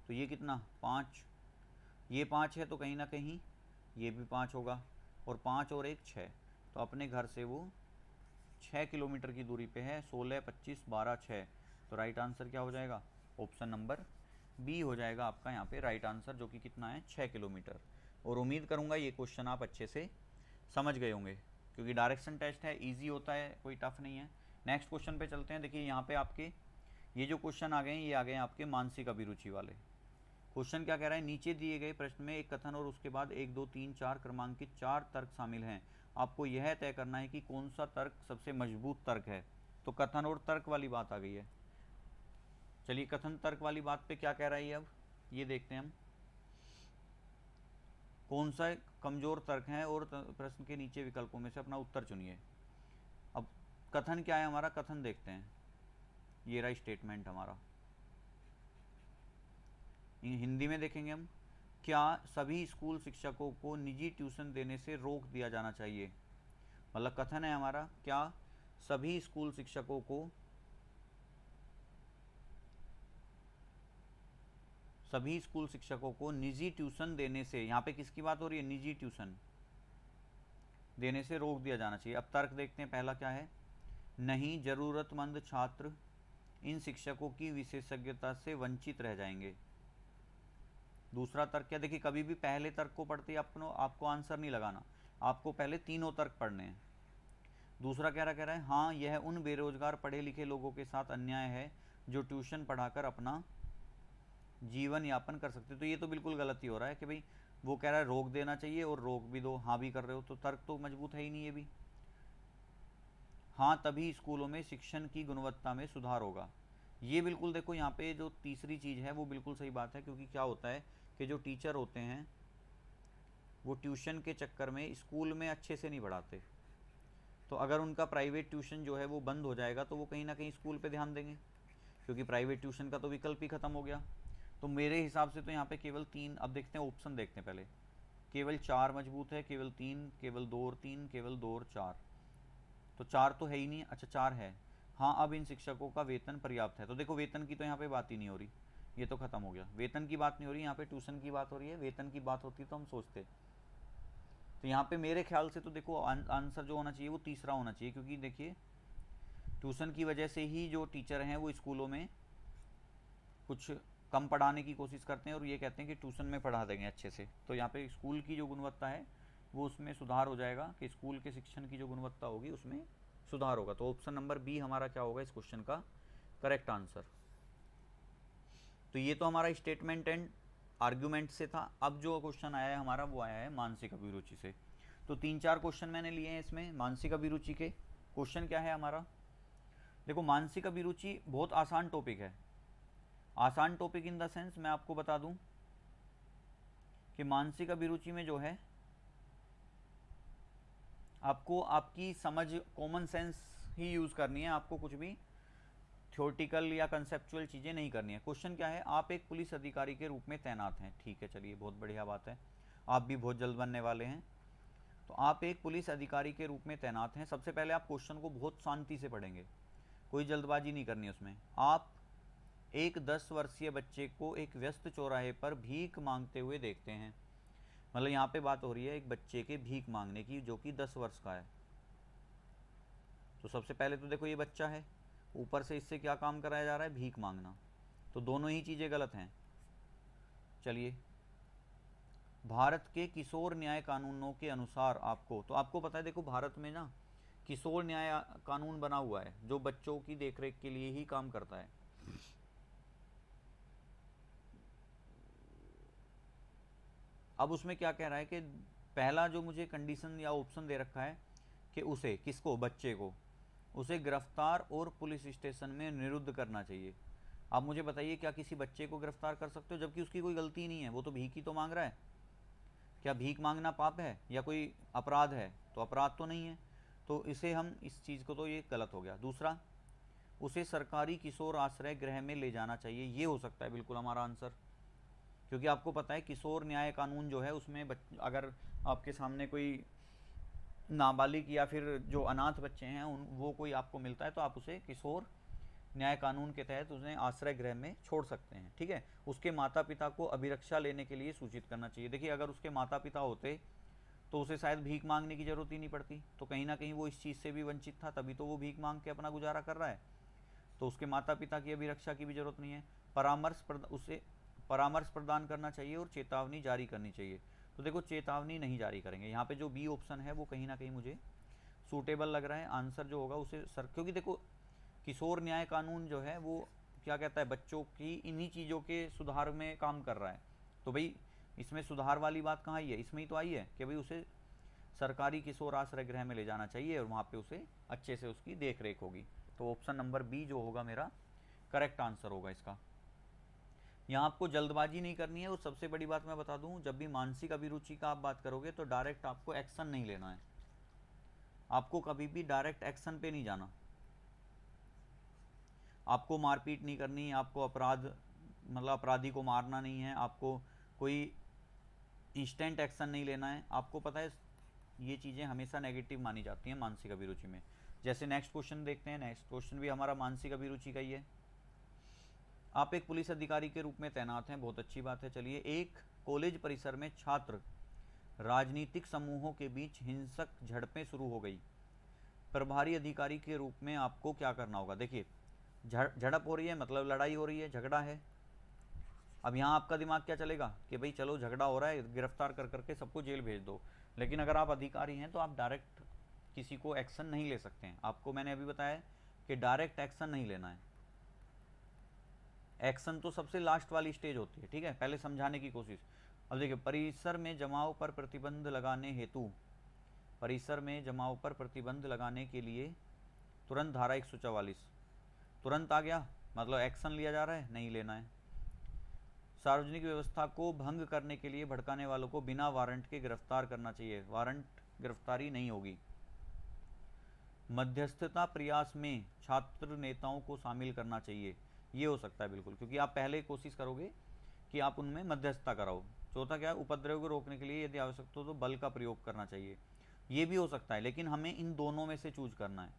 तो ये कितना 5, ये 5 है तो कहीं ना कहीं ये भी 5 होगा, और 5 और 1 6, तो अपने घर से वो 6 किलोमीटर की दूरी पे है। 16 25 12 6, तो राइट आंसर क्या हो जाएगा, ऑप्शन नंबर बी हो जाएगा आपका यहाँ पे राइट आंसर, जो कि कितना है 6 किलोमीटर। और उम्मीद करूँगा ये क्वेश्चन आप अच्छे से समझ गए होंगे, क्योंकि डायरेक्शन टेस्ट है, इजी होता है, कोई टफ नहीं है। नेक्स्ट क्वेश्चन पे चलते हैं। देखिए यहाँ पे आपके ये जो क्वेश्चन आ गए हैं, ये आ गए हैं आपके मानसिक अभिरुचि वाले। क्वेश्चन क्या कह रहा है, नीचे दिए गए प्रश्न में एक कथन और उसके बाद 1 2 3 4 क्रमांकित 4 तर्क शामिल हैं, आपको यह तय करना है कि कौन सा तर्क सबसे मजबूत तर्क है। तो कथन और तर्क वाली बात आ गई है। चलिए कथन तर्क वाली बात पे क्या कह रहा है ये, अब ये देखते हैं हम कौन सा कमजोर तर्क है, और प्रश्न के नीचे विकल्पों में से अपना उत्तर चुनिए। अब कथन क्या है हमारा, कथन देखते हैं, ये रहा स्टेटमेंट हमारा, हिंदी में देखेंगे हम। क्या सभी स्कूल शिक्षकों को निजी ट्यूशन देने से रोक दिया जाना चाहिए, मतलब कथन है हमारा, क्या सभी स्कूल शिक्षकों को निजी ट्यूशन देने से, यहाँ पे किसकी बात हो रही है, निजी ट्यूशन देने से रोक दिया जाना चाहिए। अब तर्क देखते हैं, पहला क्या है, नहीं जरूरतमंद छात्र इन शिक्षकों की विशेषज्ञता से वंचित रह जाएंगे। दूसरा तर्क क्या, देखिए कभी भी पहले तर्क को पढ़ते ही आपको आंसर नहीं लगाना, आपको पहले तीनों तर्क पढ़ने हैं। दूसरा कह रहा है, हाँ यह उन बेरोजगार पढ़े लिखे लोगों के साथ अन्याय है जो ट्यूशन पढ़ाकर अपना जीवन यापन कर सकते। तो ये तो बिल्कुल गलत ही हो रहा है कि भाई वो कह रहा है रोक देना चाहिए और रोक भी दो, हाँ भी कर रहे हो, तो तर्क तो मजबूत है ही नहीं ये भी। हाँ तभी स्कूलों में शिक्षण की गुणवत्ता में सुधार होगा, ये बिल्कुल देखो यहाँ पे जो तीसरी चीज़ है वो बिल्कुल सही बात है, क्योंकि क्या होता है कि जो टीचर होते हैं वो ट्यूशन के चक्कर में स्कूल में अच्छे से नहीं पढ़ाते, तो अगर उनका प्राइवेट ट्यूशन जो है वो बंद हो जाएगा तो वो कहीं ना कहीं स्कूल पे ध्यान देंगे, क्योंकि प्राइवेट ट्यूशन का तो विकल्प ही खत्म हो गया। तो मेरे हिसाब से तो यहाँ पे केवल 3, अब देखते हैं ऑप्शन देखते हैं पहले, केवल 4 मजबूत है, केवल 3, केवल 2 और 3, केवल 2 और 4, तो 4 तो है ही नहीं। अच्छा 4 है, हाँ। अब इन शिक्षकों का वेतन पर्याप्त है, तो देखो वेतन की तो यहाँ पे बात ही नहीं हो रही, ये तो खत्म हो गया, वेतन की बात नहीं हो रही, यहाँ पे ट्यूशन की बात हो रही है। वेतन की बात होती तो हम सोचते। तो यहाँ पे मेरे ख्याल से तो देखो आंसर जो होना चाहिए वो तीसरा होना चाहिए, क्योंकि देखिए ट्यूशन की वजह से ही जो टीचर हैं वो स्कूलों में कुछ कम पढ़ाने की कोशिश करते हैं और ये कहते हैं कि ट्यूशन में पढ़ा देंगे अच्छे से। तो यहाँ पे स्कूल की जो गुणवत्ता है वो उसमें सुधार हो जाएगा, कि स्कूल के शिक्षण की जो गुणवत्ता होगी उसमें सुधार होगा। तो ऑप्शन नंबर बी हमारा क्या होगा इस क्वेश्चन का करेक्ट आंसर। तो ये तो हमारा स्टेटमेंट एंड आर्ग्यूमेंट से था। अब जो क्वेश्चन आया है हमारा वो आया है मानसिक अभिरुचि से। तो 3-4 क्वेश्चन मैंने लिए हैं इसमें मानसिक अभिरुचि के। क्वेश्चन क्या है हमारा, देखो मानसिक अभिरुचि बहुत आसान टॉपिक है। आसान टॉपिक इन द सेंस मैं आपको बता दूं कि मानसिक अभिरुचि में जो है आपको आपकी समझ कॉमन सेंस ही यूज़ करनी है, आपको कुछ भी थ्योरेटिकल या कंसेप्चुअल चीज़ें नहीं करनी है। क्वेश्चन क्या है, आप एक पुलिस अधिकारी के रूप में तैनात हैं। ठीक है, चलिए बहुत बढ़िया बात है, आप भी बहुत जल्द बनने वाले हैं। तो आप एक पुलिस अधिकारी के रूप में तैनात हैं। सबसे पहले आप क्वेश्चन को बहुत शांति से पढ़ेंगे, कोई जल्दबाजी नहीं करनी उसमें। आप एक 10 वर्षीय बच्चे को एक व्यस्त चौराहे पर भीख मांगते हुए देखते हैं। मतलब यहाँ पे बात हो रही है एक बच्चे के भीख मांगने की जो कि 10 वर्ष का है। तो सबसे पहले तो देखो ये बच्चा है, ऊपर से इससे क्या काम कराया जा रहा है, भीख मांगना। तो दोनों ही चीज़ें गलत हैं। चलिए, भारत के किशोर न्याय कानूनों के अनुसार आपको, तो आपको पता है देखो भारत में ना किशोर न्याय कानून बना हुआ है जो बच्चों की देखरेख के लिए ही काम करता है। अब उसमें क्या कह रहा है कि पहला जो मुझे कंडीशन या ऑप्शन दे रखा है कि उसे, किसको, बच्चे को, उसे गिरफ्तार और पुलिस स्टेशन में निरुद्ध करना चाहिए। आप मुझे बताइए क्या किसी बच्चे को गिरफ्तार कर सकते हो जबकि उसकी कोई गलती नहीं है, वो तो भीख ही तो मांग रहा है। क्या भीख मांगना पाप है या कोई अपराध है? तो अपराध तो नहीं है। तो इसे हम इस चीज़ को, तो ये गलत हो गया। दूसरा, उसे सरकारी किशोर आश्रय गृह में ले जाना चाहिए, ये हो सकता है बिल्कुल हमारा आंसर, क्योंकि आपको पता है किशोर न्याय कानून जो है उसमें अगर आपके सामने कोई नाबालिग या फिर जो अनाथ बच्चे हैं उन वो कोई आपको मिलता है तो आप उसे किशोर न्याय कानून के तहत उन्हें आश्रय गृह में छोड़ सकते हैं। ठीक है, उसके माता पिता को अभिरक्षा लेने के लिए सूचित करना चाहिए। देखिए अगर उसके माता पिता होते तो उसे शायद भीख मांगने की ज़रूरत ही नहीं पड़ती, तो कहीं ना कहीं वो इस चीज़ से भी वंचित था, तभी तो वो भीख मांग के अपना गुजारा कर रहा है। तो उसके माता पिता की अभिरक्षा की भी ज़रूरत नहीं है। उसे परामर्श प्रदान करना चाहिए और चेतावनी जारी करनी चाहिए। तो देखो चेतावनी नहीं जारी करेंगे, यहाँ पे जो बी ऑप्शन है वो कहीं ना कहीं मुझे सूटेबल लग रहा है। आंसर जो होगा उसे क्योंकि देखो किशोर न्याय कानून जो है वो क्या कहता है, बच्चों की इन्हीं चीज़ों के सुधार में काम कर रहा है। तो भाई इसमें सुधार वाली बात कहाँ आई है, इसमें ही तो आई है कि भाई उसे सरकारी किशोर आश्रय गृह में ले जाना चाहिए और वहाँ पे उसे अच्छे से उसकी देख रेख होगी। तो ऑप्शन नंबर बी जो होगा मेरा करेक्ट आंसर होगा इसका। यहाँ आपको जल्दबाजी नहीं करनी है। और सबसे बड़ी बात मैं बता दूँ, जब भी मानसिक अभिरुचि का आप बात करोगे तो डायरेक्ट आपको एक्शन नहीं लेना है, आपको कभी भी डायरेक्ट एक्शन पे नहीं जाना, आपको मारपीट नहीं करनी, आपको अपराधी को मारना नहीं है, आपको कोई इंस्टेंट एक्शन नहीं लेना है। आपको पता है ये चीज़ें हमेशा नेगेटिव मानी जाती हैं मानसिक अभिरुचि में। जैसे नेक्स्ट क्वेश्चन देखते हैं, नेक्स्ट क्वेश्चन भी हमारा मानसिक अभिरुचि का ही है। आप एक पुलिस अधिकारी के रूप में तैनात हैं, बहुत अच्छी बात है। चलिए, एक कॉलेज परिसर में छात्र राजनीतिक समूहों के बीच हिंसक झड़पें शुरू हो गई। प्रभारी अधिकारी के रूप में आपको क्या करना होगा? देखिए झड़प हो रही है मतलब लड़ाई हो रही है, झगड़ा है। अब यहाँ आपका दिमाग क्या चलेगा कि भाई चलो झगड़ा हो रहा है, गिरफ्तार कर करके सबको जेल भेज दो। लेकिन अगर आप अधिकारी हैं तो आप डायरेक्ट किसी को एक्शन नहीं ले सकते हैं। आपको मैंने अभी बताया कि डायरेक्ट एक्शन नहीं लेना है, एक्शन तो सबसे लास्ट वाली स्टेज होती है। ठीक है, पहले समझाने की कोशिश। अब देखिए, परिसर में जमाव पर प्रतिबंध लगाने हेतु, परिसर में जमाव पर प्रतिबंध लगाने के लिए तुरंत धारा 144 तुरंत आ गया, मतलब एक्शन लिया जा रहा है, नहीं लेना है। सार्वजनिक व्यवस्था को भंग करने के लिए भड़काने वालों को बिना वारंट के गिरफ्तार करना चाहिए, वारंट गिरफ्तारी नहीं होगी। मध्यस्थता प्रयास में छात्र नेताओं को शामिल करना चाहिए, ये हो सकता है बिल्कुल, क्योंकि आप पहले कोशिश करोगे कि आप उनमें मध्यस्थता कराओ। चौथा क्या है, उपद्रव को रोकने के लिए यदि आवश्यक हो तो बल का प्रयोग करना चाहिए, ये भी हो सकता है, लेकिन हमें इन दोनों में से चूज करना है।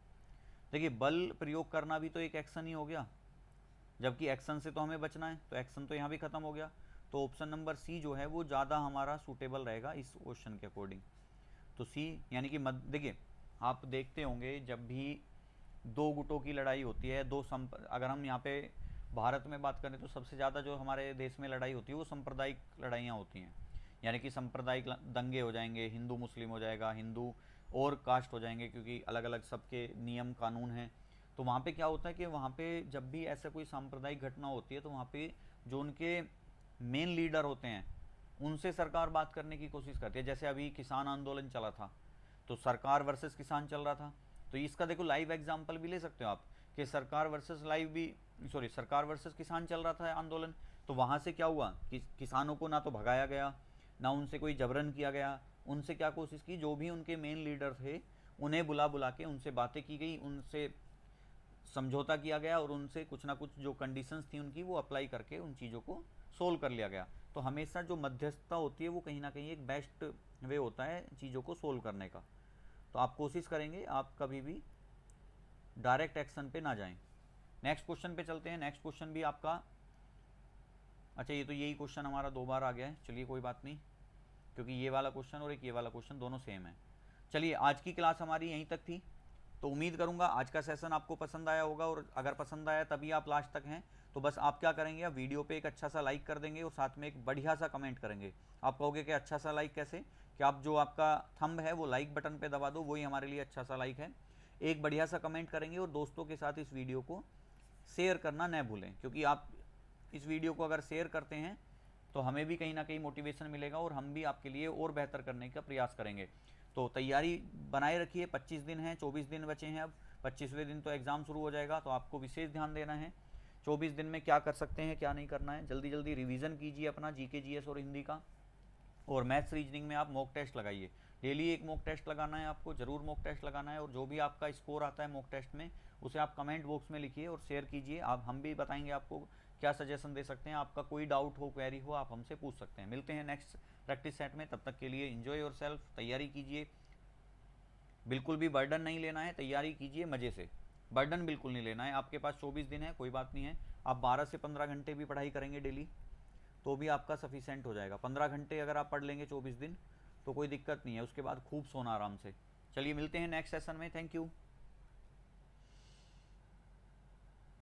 देखिए बल प्रयोग करना भी तो एक एक्शन ही हो गया, जबकि एक्शन से तो हमें बचना है, तो एक्शन तो यहाँ भी खत्म हो गया। तो ऑप्शन नंबर सी जो है वो ज़्यादा हमारा सूटेबल रहेगा इस क्वेश्चन के अकॉर्डिंग। तो सी यानी कि देखिए आप देखते होंगे जब भी दो गुटों की लड़ाई होती है, अगर हम यहाँ पे भारत में बात करें तो सबसे ज़्यादा जो हमारे देश में लड़ाई होती है वो सांप्रदायिक लड़ाइयाँ होती हैं, यानी कि सांप्रदायिक दंगे हो जाएंगे, हिंदू मुस्लिम हो जाएगा, हिंदू और कास्ट हो जाएंगे, क्योंकि अलग अलग सबके नियम कानून हैं। तो वहाँ पे क्या होता है कि वहाँ पे जब भी ऐसा कोई सांप्रदायिक घटना होती है तो वहाँ पे जो उनके मेन लीडर होते हैं उनसे सरकार बात करने की कोशिश करती है। जैसे अभी किसान आंदोलन चला था तो सरकार वर्सेस किसान चल रहा था, तो इसका देखो लाइव एग्जांपल भी ले सकते हो आप कि सरकार वर्सेस किसान चल रहा था आंदोलन। तो वहाँ से क्या हुआ कि किसानों को ना तो भगाया गया, ना उनसे कोई जबरन किया गया, उनसे क्या कोशिश की, जो भी उनके मेन लीडर थे उन्हें बुला बुला के उनसे बातें की गई, उनसे समझौता किया गया और उनसे कुछ ना कुछ जो कंडीशंस थी उनकी वो अप्लाई करके उन चीज़ों को सोल्व कर लिया गया। तो हमेशा जो मध्यस्थता होती है वो कहीं ना कहीं एक बेस्ट वे होता है चीज़ों को सोल्व करने का। तो आप कोशिश करेंगे आप कभी भी डायरेक्ट एक्शन पे ना जाएं। नेक्स्ट क्वेश्चन पे चलते हैं। नेक्स्ट क्वेश्चन भी आपका, अच्छा ये तो यही क्वेश्चन हमारा 2 बार आ गया है, चलिए कोई बात नहीं, क्योंकि ये वाला क्वेश्चन और एक ये वाला क्वेश्चन दोनों सेम है। चलिए आज की क्लास हमारी यहीं तक थी, तो उम्मीद करूंगा आज का सेशन आपको पसंद आया होगा, और अगर पसंद आया तभी आप लास्ट तक हैं। तो बस आप क्या करेंगे, आप वीडियो पे एक अच्छा सा लाइक कर देंगे और साथ में एक बढ़िया सा कमेंट करेंगे। आप कहोगे कि अच्छा सा लाइक कैसे, कि आप जो आपका थंब है वो लाइक बटन पे दबा दो, वही हमारे लिए अच्छा सा लाइक है। एक बढ़िया सा कमेंट करेंगे और दोस्तों के साथ इस वीडियो को शेयर करना न भूलें, क्योंकि आप इस वीडियो को अगर शेयर करते हैं तो हमें भी कहीं ना कहीं मोटिवेशन मिलेगा और हम भी आपके लिए और बेहतर करने का प्रयास करेंगे। तो तैयारी बनाए रखिए, 25 दिन हैं, 24 दिन बचे हैं, अब 25वें दिन तो एग्ज़ाम शुरू हो जाएगा, तो आपको विशेष ध्यान देना है 24 दिन में क्या कर सकते हैं क्या नहीं करना है। जल्दी जल्दी रिवीजन कीजिए अपना जीके जीएस और हिंदी का, और मैथ्स रीजनिंग में आप मॉक टेस्ट लगाइए। डेली एक मॉक टेस्ट लगाना है आपको, ज़रूर मॉक टेस्ट लगाना है, और जो भी आपका स्कोर आता है मॉक टेस्ट में उसे आप कमेंट बॉक्स में लिखिए और शेयर कीजिए। आप हम भी बताएंगे आपको क्या सजेशन दे सकते हैं। आपका कोई डाउट हो, क्वेरी हो, आप हमसे पूछ सकते हैं। मिलते हैं नेक्स्ट प्रैक्टिस सेट में, तब तक के लिए एंजॉय योरसेल्फ, तैयारी कीजिए, बिल्कुल भी बर्डन नहीं लेना है, तैयारी कीजिए मज़े से, बर्डन बिल्कुल नहीं लेना है। आपके पास 24 दिन है, कोई बात नहीं है, आप 12 से 15 घंटे भी पढ़ाई करेंगे डेली तो भी आपका सफिशेंट हो जाएगा। 15 घंटे अगर आप पढ़ लेंगे 24 दिन तो कोई दिक्कत नहीं है, उसके बाद खूब सोना आराम से। चलिए मिलते हैं नेक्स्ट सेशन में, थैंक यू।